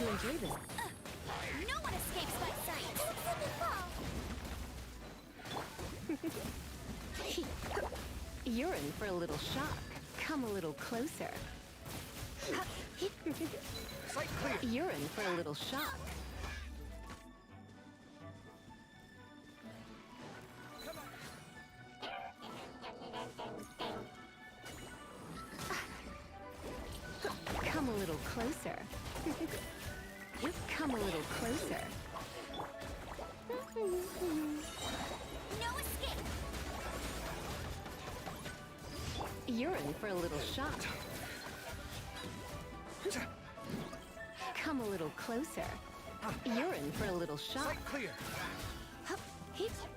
to enjoy this. No one escapes my sight. You're in for a little shock. Come a little closer. Sight clear. You're in for a little shock. Come a little closer. Come a little closer. No escape. You're in for a little shock. Come a little closer. You're in for a little shock. Sight clear.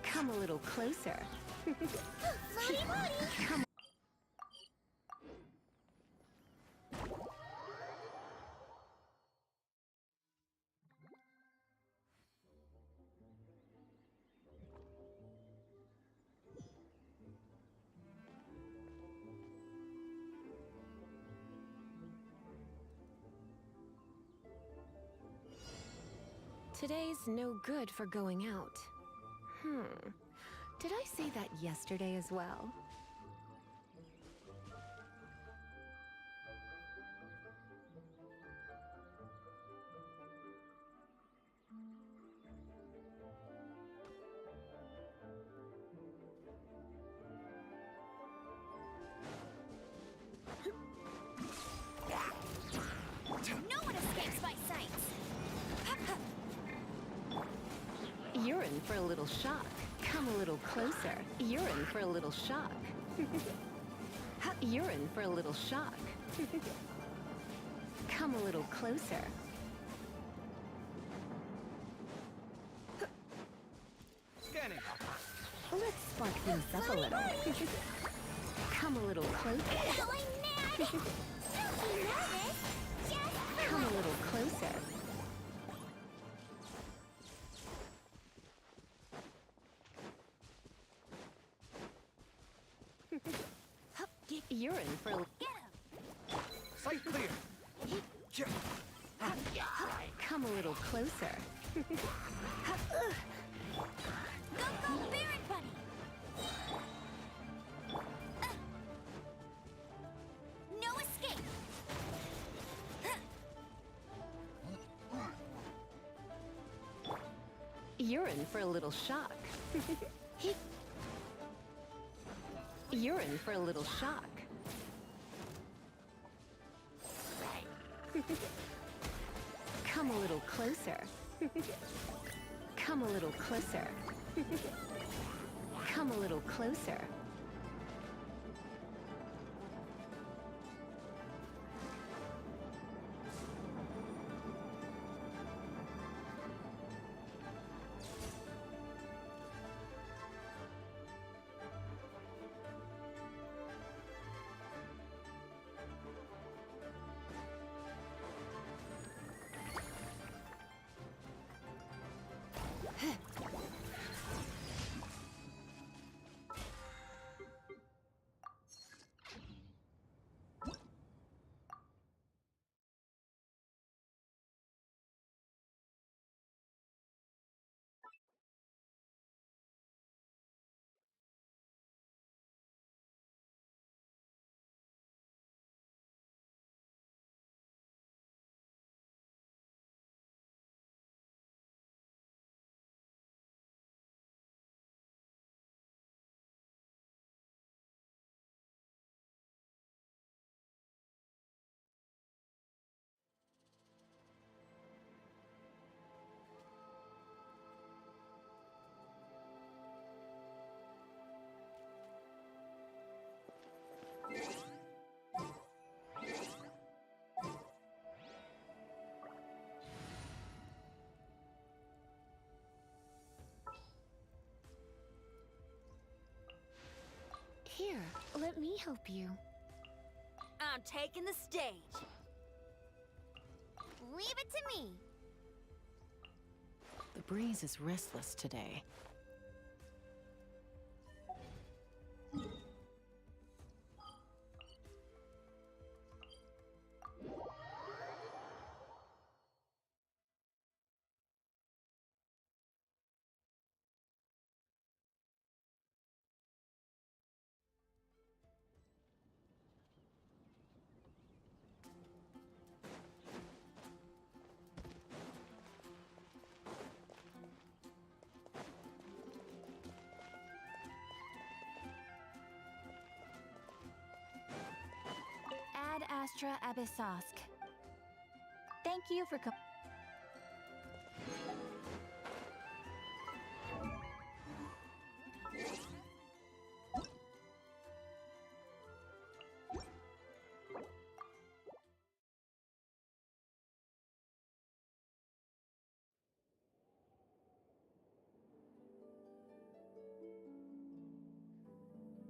Come a little closer. Come. Today's no good for going out. Did I say that yesterday as well? No one escapes my sight. You're in for a little shock. Come a little closer. You're in for a little shock. You're in for a little shock. Come a little closer. Scanning. Let's spark things up a little. Come a little closer. Am I mad? Don't be nervous. Just Come a little closer. You're in for a... Sight clear. Come a little closer. Go, Baron Bunny. No escape. You're in for a little shock. You're in for a little shock. Come a little closer. Come a little closer. Come a little closer. Here, let me help you. I'm taking the stage. Leave it to me. The breeze is restless today. Astra Abyssosk. Thank you for